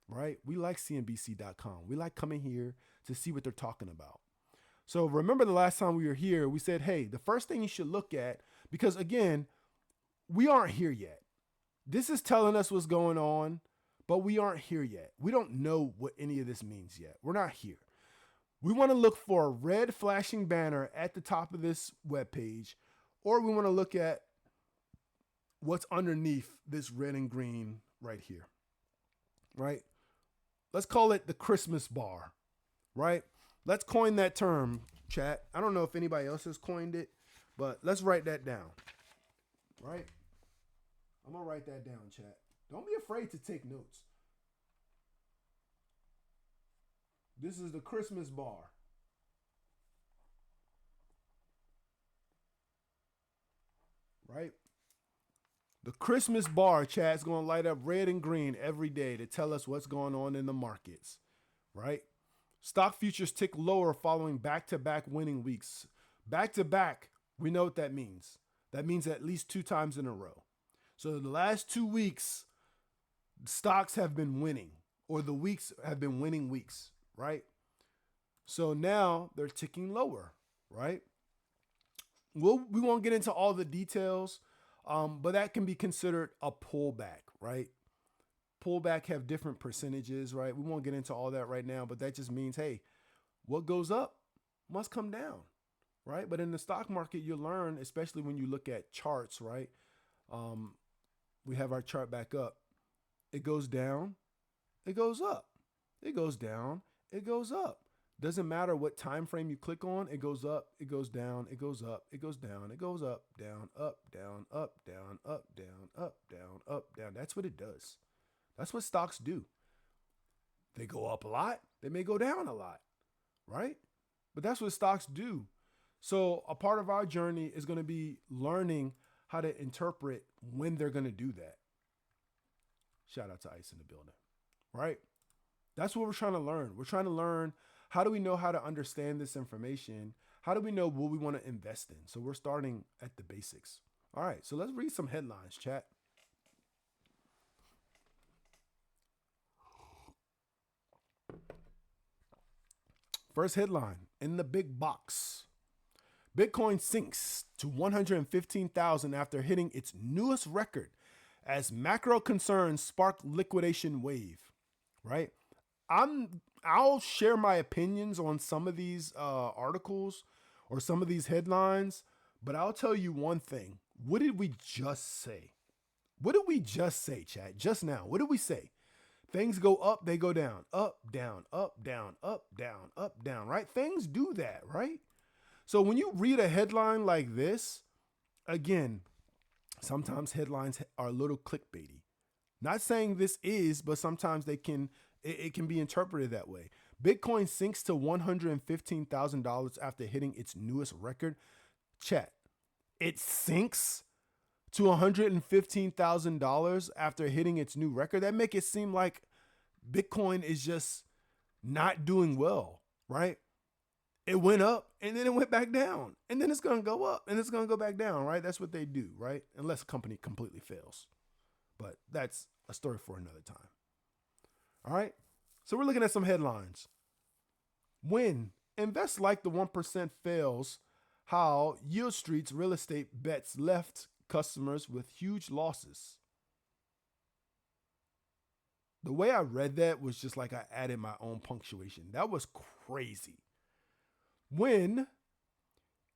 right? We like CNBC.com. We like coming here to see what they're talking about. So remember the last time we were here, we said, hey, the first thing you should look at, because again, we aren't here yet. This is telling us what's going on, but we aren't here yet. We don't know what any of this means yet. We're not here. We want to look for a red flashing banner at the top of this webpage, or we want to look at what's underneath this red and green right here, right? Let's call it the Christmas bar, right? Let's coin that term, chat. I don't know if anybody else has coined it, but let's write that down, right? I'm going to write that down, chat. Don't be afraid to take notes. This is the Christmas bar. Right? The Christmas bar, chat's going to light up red and green every day to tell us what's going on in the markets, right? Stock futures tick lower following back-to-back winning weeks. Back-to-back, we know what that means. That means at least 2 times in a row. So the last 2 weeks, stocks have been winning, or the weeks have been winning weeks, right? So now they're ticking lower, right? We won't get into all the details, but that can be considered a pullback, right? Pullback have different percentages, right? We won't get into all that right now, but that just means, hey, what goes up must come down, right? But in the stock market, you learn, especially when you look at charts, right? We have our chart back up. It goes down, it goes up. It goes down, it goes up. Doesn't matter what time frame you click on, it goes up, it goes down, it goes up, it goes down, it goes up, down, up, down, up, down, up, down, up, down, up, down. That's what it does. That's what stocks do. They go up a lot, they may go down a lot, right? But that's what stocks do. So a part of our journey is going to be learning how to interpret when they're going to do that. Shout out to Ice in the building, right? That's what we're trying to learn. We're trying to learn, how do we know how to understand this information? How do we know what we want to invest in? So we're starting at the basics. All right, so let's read some headlines, chat. First headline, in the big box. Bitcoin sinks to 115,000 after hitting its newest record as macro concerns spark liquidation wave, right? I'll share my opinions on some of these articles or some of these headlines, but I'll tell you one thing. What did we just say? What did we just say, chat? Just now. What did we say? Things go up, they go down. Up, down, up, down, up, down, up, down, right? Things do that, right? So when you read a headline like this, again, sometimes headlines are a little clickbaity. Not saying this is, but sometimes it can be interpreted that way. Bitcoin sinks to $115,000 after hitting its newest record. Chat. It sinks to $115,000 after hitting its new record. That make it seem like Bitcoin is just not doing well, right? It went up and then it went back down. And then it's going to go up and it's going to go back down, right? That's what they do, right? Unless a company completely fails. But that's a story for another time. All right? So we're looking at some headlines. When Invest Like the 1% fails, how Yield Street's real estate bets left customers with huge losses. The way I read that was just like I added my own punctuation. That was crazy. When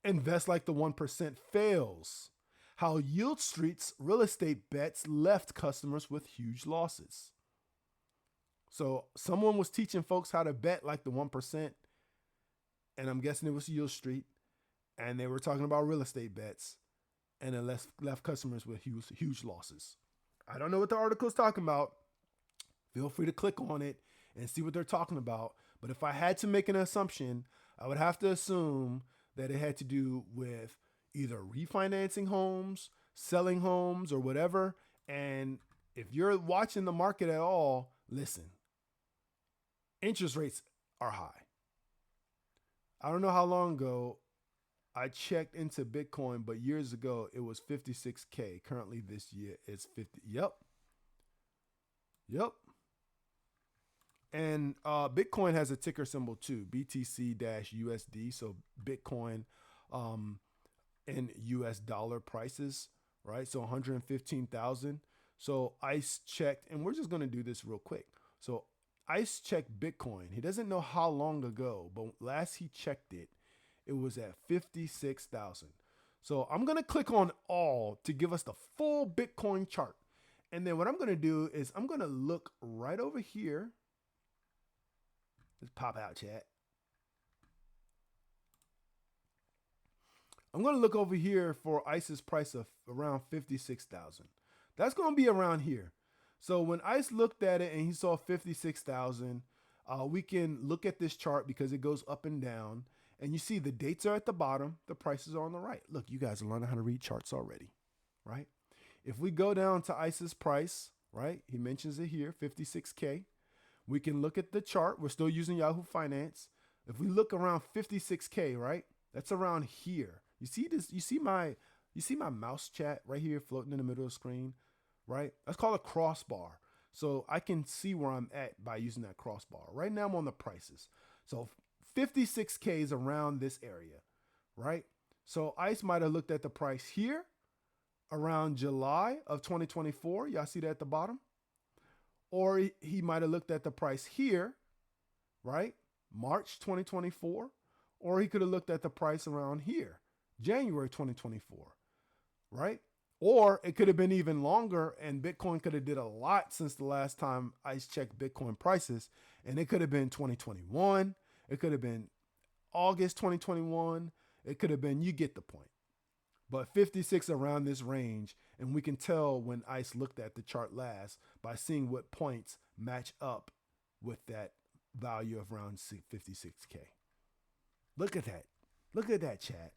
Invest Like the 1% fails, how Yield Street's real estate bets left customers with huge losses. So someone was teaching folks how to bet like the 1%, and I'm guessing it was Yield Street, and they were talking about real estate bets, and it left customers with huge losses. I don't know what the article is talking about. Feel free to click on it and see what they're talking about. But if I had to make an assumption, I would have to assume that it had to do with either refinancing homes, selling homes, or whatever. And if you're watching the market at all, listen, interest rates are high. I don't know how long ago I checked into Bitcoin, but years ago it was 56K. Currently this year it's 50. Yep. And Bitcoin has a ticker symbol too, BTC-USD. So Bitcoin in US dollar prices, right? So 115,000. So ICE checked, and we're just going to do this real quick. So ICE checked Bitcoin. He doesn't know how long ago, but last he checked it, it was at 56,000. So I'm going to click on all to give us the full Bitcoin chart. And then what I'm going to do is I'm going to look right over here. Let's pop out, chat. I'm going to look over here for ICE's price of around 56,000. That's going to be around here. So when ICE looked at it and he saw 56,000, we can look at this chart because it goes up and down. And you see the dates are at the bottom. The prices are on the right. Look, you guys are learning how to read charts already, right? If we go down to ICE's price, right? He mentions it here, 56K. We can look at the chart. We're still using Yahoo Finance. If we look around 56K, right? That's around here. You see this? You see my mouse chat right here floating in the middle of the screen, right? That's called a crossbar. So I can see where I'm at by using that crossbar. Right now I'm on the prices. So 56K is around this area, right? So ICE might have looked at the price here around July of 2024. Y'all see that at the bottom? Or he might have looked at the price here, right? March 2024. Or he could have looked at the price around here, January 2024, right? Or it could have been even longer and Bitcoin could have did a lot since the last time ICE checked Bitcoin prices. And it could have been 2021. It could have been August 2021. It could have been, you get the point. But 56 around this range, and we can tell when ICE looked at the chart last by seeing what points match up with that value of around 56K. Look at that. Look at that, chat.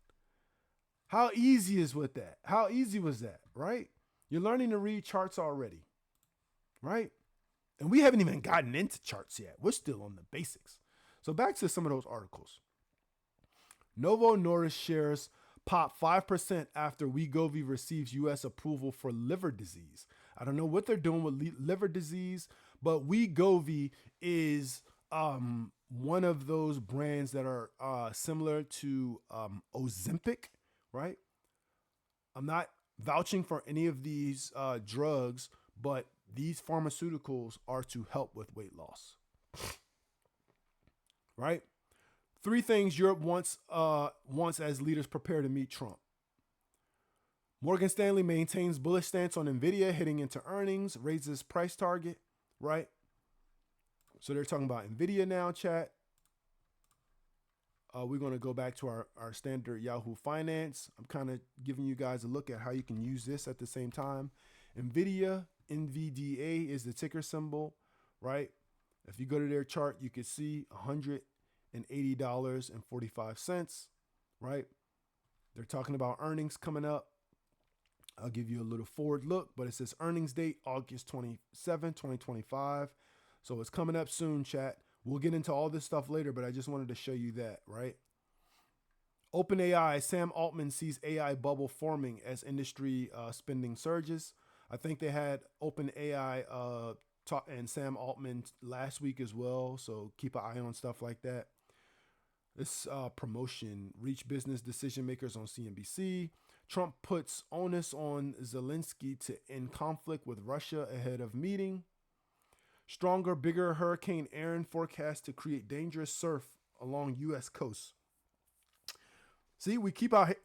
How easy is with that? How easy was that, right? You're learning to read charts already, right? And we haven't even gotten into charts yet. We're still on the basics. So back to some of those articles. Novo Nordisk shares pop 5% after Wegovy receives U.S. approval for liver disease. I don't know what they're doing with liver disease, but Wegovy is one of those brands that are similar to Ozempic, right? I'm not vouching for any of these drugs, but these pharmaceuticals are to help with weight loss, right? 3 things Europe wants as leaders prepare to meet Trump. Morgan Stanley maintains bullish stance on Nvidia heading into earnings, raises price target, right? So they're talking about Nvidia now, chat. We're going to go back to our standard Yahoo Finance. I'm kind of giving you guys a look at how you can use this at the same time. Nvidia, NVDA is the ticker symbol, right? If you go to their chart, you can see $180.45, right? They're talking about earnings coming up. I'll give you a little forward look, but it says earnings date August 27, 2025. So it's coming up soon, chat. We'll get into all this stuff later, but I just wanted to show you that, right? OpenAI, Sam Altman sees AI bubble forming as industry spending surges. I think they had OpenAI and Sam Altman last week as well, so keep an eye on stuff like that. This promotion, reach business decision makers on CNBC. Trump puts onus on Zelensky to end conflict with Russia ahead of meeting. Stronger, bigger Hurricane Aaron forecast to create dangerous surf along U.S. coast. See, we keep our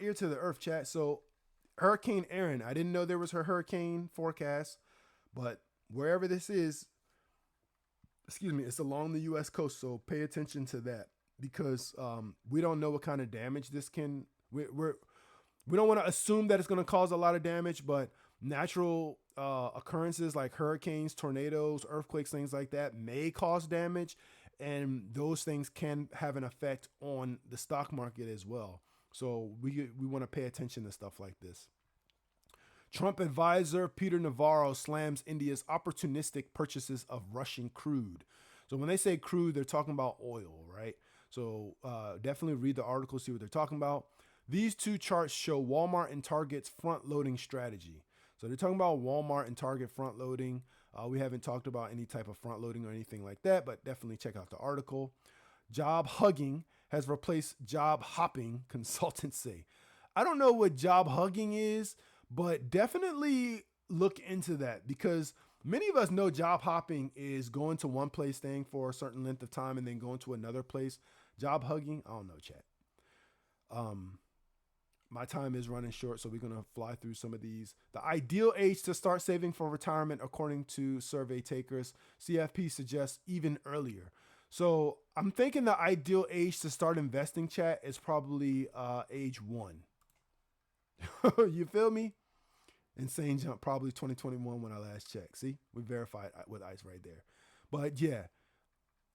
ear to the earth, chat. So Hurricane Aaron, I didn't know there was her hurricane forecast, but wherever this is, it's along the U.S. coast. So pay attention to that because we don't know what kind of damage this can. We don't want to assume that it's going to cause a lot of damage, but natural occurrences like hurricanes, tornadoes, earthquakes, things like that may cause damage, and those things can have an effect on the stock market as well. So we want to pay attention to stuff like this. Trump advisor Peter Navarro slams India's opportunistic purchases of Russian crude. So when they say crude, they're talking about oil, right? So definitely read the article, see what they're talking about. These two charts show Walmart and Target's front-loading strategy. So they're talking about Walmart and Target front-loading. We haven't talked about any type of front-loading or anything like that, but definitely check out the article. Job hugging has replaced job hopping, consultants say. I don't know what job hugging is, but definitely look into that because many of us know job hopping is going to one place, staying for a certain length of time, and then going to another place. Job hugging, I don't know, chat. My time is running short, so we're going to fly through some of these. The ideal age to start saving for retirement, according to survey takers, CFP suggests even earlier. So I'm thinking the ideal age to start investing, chat, is probably age 1. You feel me? Insane jump, probably 2021 when I last checked. See, we verified with ICE right there. But yeah,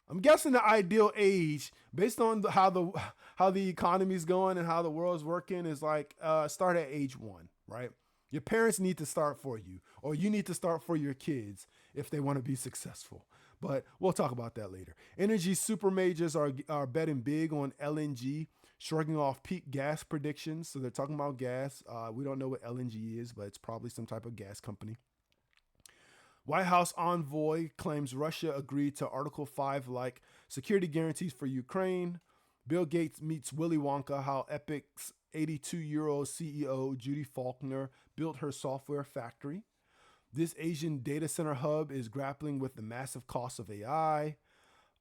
I'm guessing the ideal age, based on how the economy's going and how the world's working, is like start at age 1, right? Your parents need to start for you, or you need to start for your kids if they want to be successful. But we'll talk about that later. Energy super majors are betting big on LNG, shrugging off peak gas predictions. So they're talking about gas. We don't know what LNG is, but it's probably some type of gas company. White House envoy claims Russia agreed to Article 5-like security guarantees for Ukraine. Bill Gates meets Willy Wonka, how Epic's 82-year-old CEO Judy Faulkner built her software factory. This Asian data center hub is grappling with the massive cost of AI.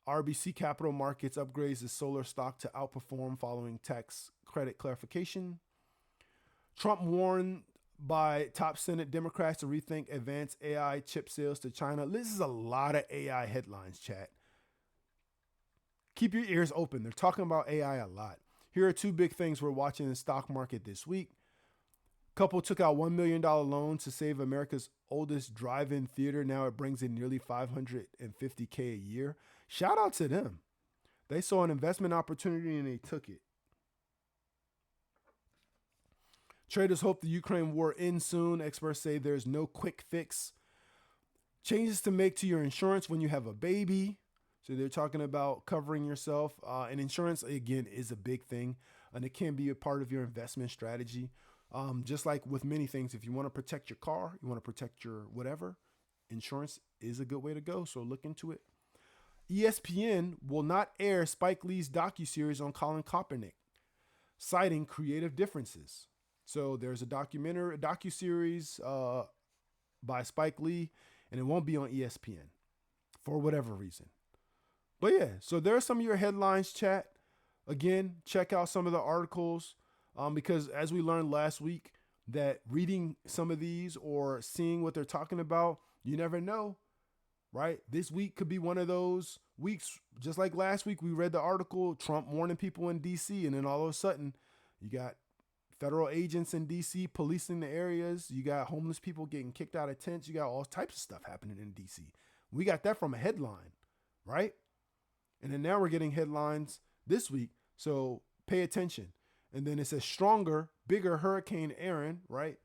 RBC Capital Markets upgrades its solar stock to outperform following tax credit clarification. Trump warned by top Senate Democrats to rethink advanced AI chip sales to China. This is a lot of AI headlines, chat. Keep your ears open. They're talking about AI a lot. Here are two big things we're watching in the stock market this week. Couple took out $1 million loan to save America's oldest drive-in theater. Now it brings in nearly $550K a year. Shout out to them. They saw an investment opportunity and they took it. Traders hope the Ukraine war ends soon. Experts say there's no quick fix. Changes to make to your insurance when you have a baby. So they're talking about covering yourself. And insurance, again, is a big thing. And it can be a part of your investment strategy. Just like with many things, if you want to protect your car, you want to protect your whatever, insurance is a good way to go. So look into it. ESPN will not air Spike Lee's docuseries on Colin Kaepernick, citing creative differences. So there's a docuseries by Spike Lee, and it won't be on ESPN for whatever reason. But yeah, so there are some of your headlines, chat. Again, check out some of the articles because as we learned last week, that reading some of these or seeing what they're talking about, you never know, right? This week could be one of those weeks, just like last week, we read the article, Trump warning people in DC, and then all of a sudden, you got federal agents in DC policing the areas. You got homeless people getting kicked out of tents. You got all types of stuff happening in DC. We got that from a headline, right? And then now we're getting headlines this week. So pay attention. And then it says stronger, bigger Hurricane Aaron, right?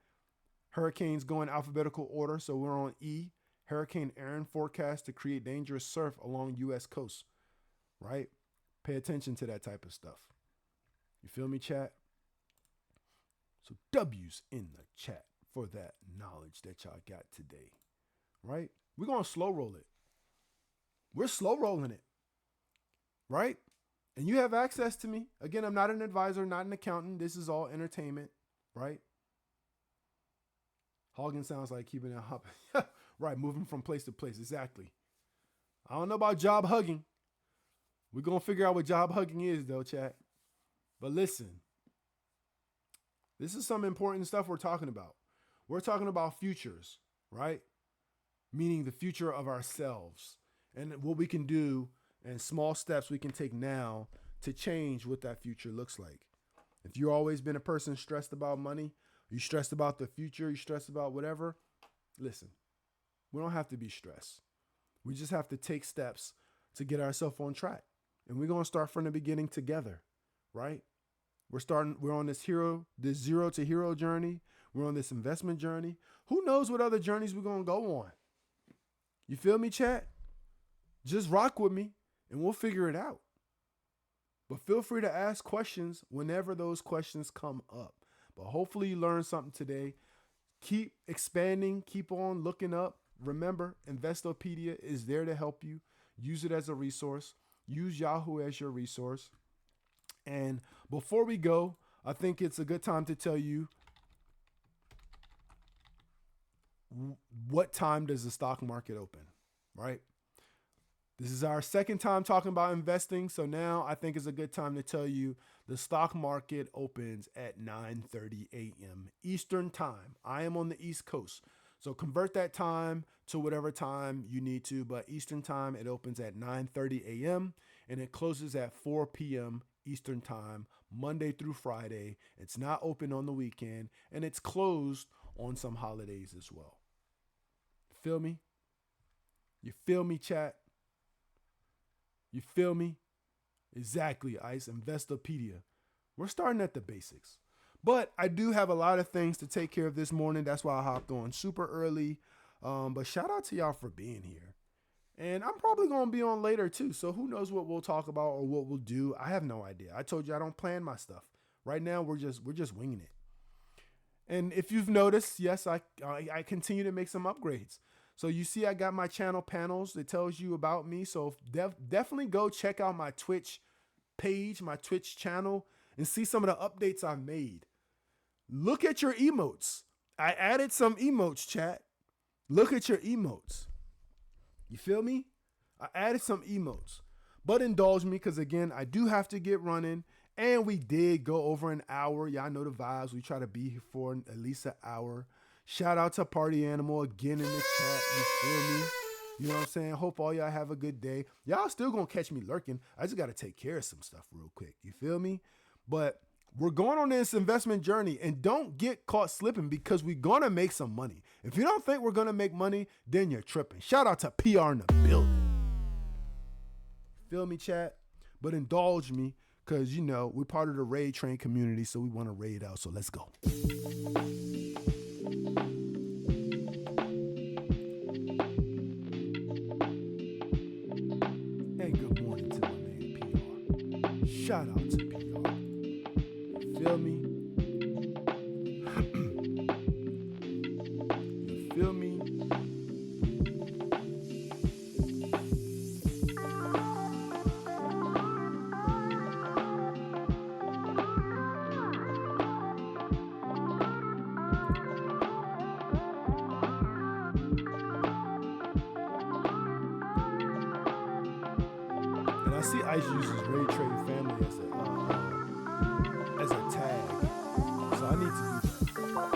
Hurricanes going alphabetical order. So we're on E. Hurricane Aaron forecast to create dangerous surf along U.S. coast, right? Pay attention to that type of stuff. You feel me, chat? So W's in the chat for that knowledge that y'all got today, right? We're going to slow roll it. We're slow rolling it, right? And you have access to me. Again, I'm not an advisor, not an accountant. This is all entertainment, right? Hogging sounds like keeping it up. Right, moving from place to place. Exactly. I don't know about job hugging. We're going to figure out what job hugging is, though, chat. But listen, this is some important stuff we're talking about. We're talking about futures, right? Meaning the future of ourselves and what we can do and small steps we can take now to change what that future looks like. If you've always been a person stressed about money, you stressed about the future, you stressed about whatever, listen, we don't have to be stressed. We just have to take steps to get ourselves on track. And we're going to start from the beginning together, right? We're on this zero to hero journey. We're on this investment journey. Who knows what other journeys we're going to go on? You feel me, chat? Just rock with me and we'll figure it out. But feel free to ask questions whenever those questions come up. But hopefully you learned something today. Keep expanding. Keep on looking up. Remember, Investopedia is there to help you. Use it as a resource. Use Yahoo as your resource. And before we go, I think it's a good time to tell you what time does the stock market open, right? This is our second time talking about investing. So now I think it's a good time to tell you the stock market opens at 9:30 a.m. Eastern time. I am on the East Coast. So convert that time to whatever time you need to. But Eastern time, it opens at 9:30 a.m. and it closes at 4 p.m. Eastern time, Monday through Friday. It's not open on the weekend and it's closed on some holidays as well. Feel me? You feel me, chat? You feel me? Exactly, Ice. Investopedia. We're starting at the basics. But I do have a lot of things to take care of this morning. That's why I hopped on super early. But shout out to y'all for being here. And I'm probably going to be on later too. So who knows what we'll talk about or what we'll do. I have no idea. I told you I don't plan my stuff. Right now, we're just winging it. And if you've noticed, yes, I continue to make some upgrades. So you see I got my channel panels that tells you about me. So definitely go check out my Twitch page, my Twitch channel, and see some of the updates I've made. Look at your emotes. I added some emotes, chat. Look at your emotes. You feel me? I added some emotes. But indulge me because, again, I do have to get running. And we did go over an hour. Y'all know the vibes. We try to be here for at least an hour. Shout out to Party Animal again in the chat. You feel me? You know what I'm saying? Hope all y'all have a good day. Y'all still going to catch me lurking. I just got to take care of some stuff real quick. You feel me? But we're going on this investment journey and don't get caught slipping because we're going to make some money. If you don't think we're going to make money, then you're tripping. Shout out to PR in the building. Feel me, chat? But indulge me because, you know, we're part of the raid train community, so we want to raid out. So let's go. And good morning to my man, PR. Shout out to PR. Feel me? You feel me? And I see Ice uses Raid Trade Family as a tag. So I need to do that.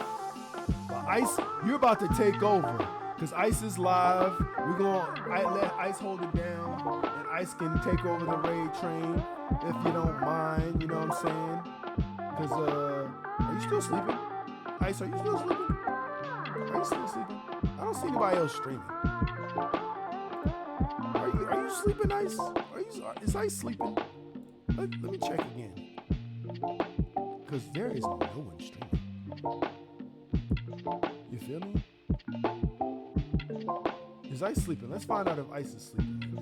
Ice, you're about to take over. Because Ice is live. We're going to let Ice hold it down. And Ice can take over the raid train if you don't mind. You know what I'm saying? Because, are you still sleeping? Ice, are you still sleeping? Are you still sleeping? I don't see anybody else streaming. Are you sleeping, Ice? Is Ice sleeping? Let me check again. Because there is no one streaming. You feel me? Is Ice sleeping? Let's find out if Ice is sleeping.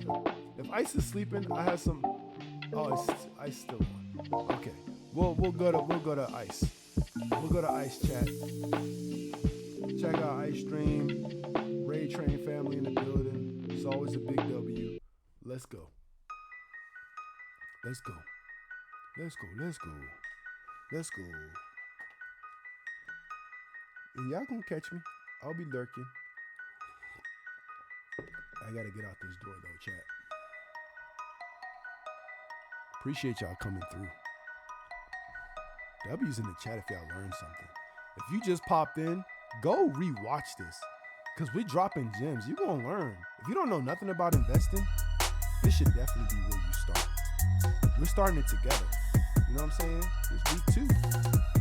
If Ice is sleeping, I have some. Oh, it's Ice still on. Okay, we'll go to Ice. We'll go to Ice chat. Check out Ice stream. Raid Train family in the building. It's always a big W. Let's go. Let's go. Let's go. Let's go. Let's go. And y'all gonna catch me. I'll be lurking. I gotta get out this door though, chat. Appreciate y'all coming through. W's in the chat if y'all learned something. If you just popped in, go rewatch this. Cause we're dropping gems. You're gonna learn. If you don't know nothing about investing, this should definitely be where you start. We're starting it together. You know what I'm saying? It's week 2.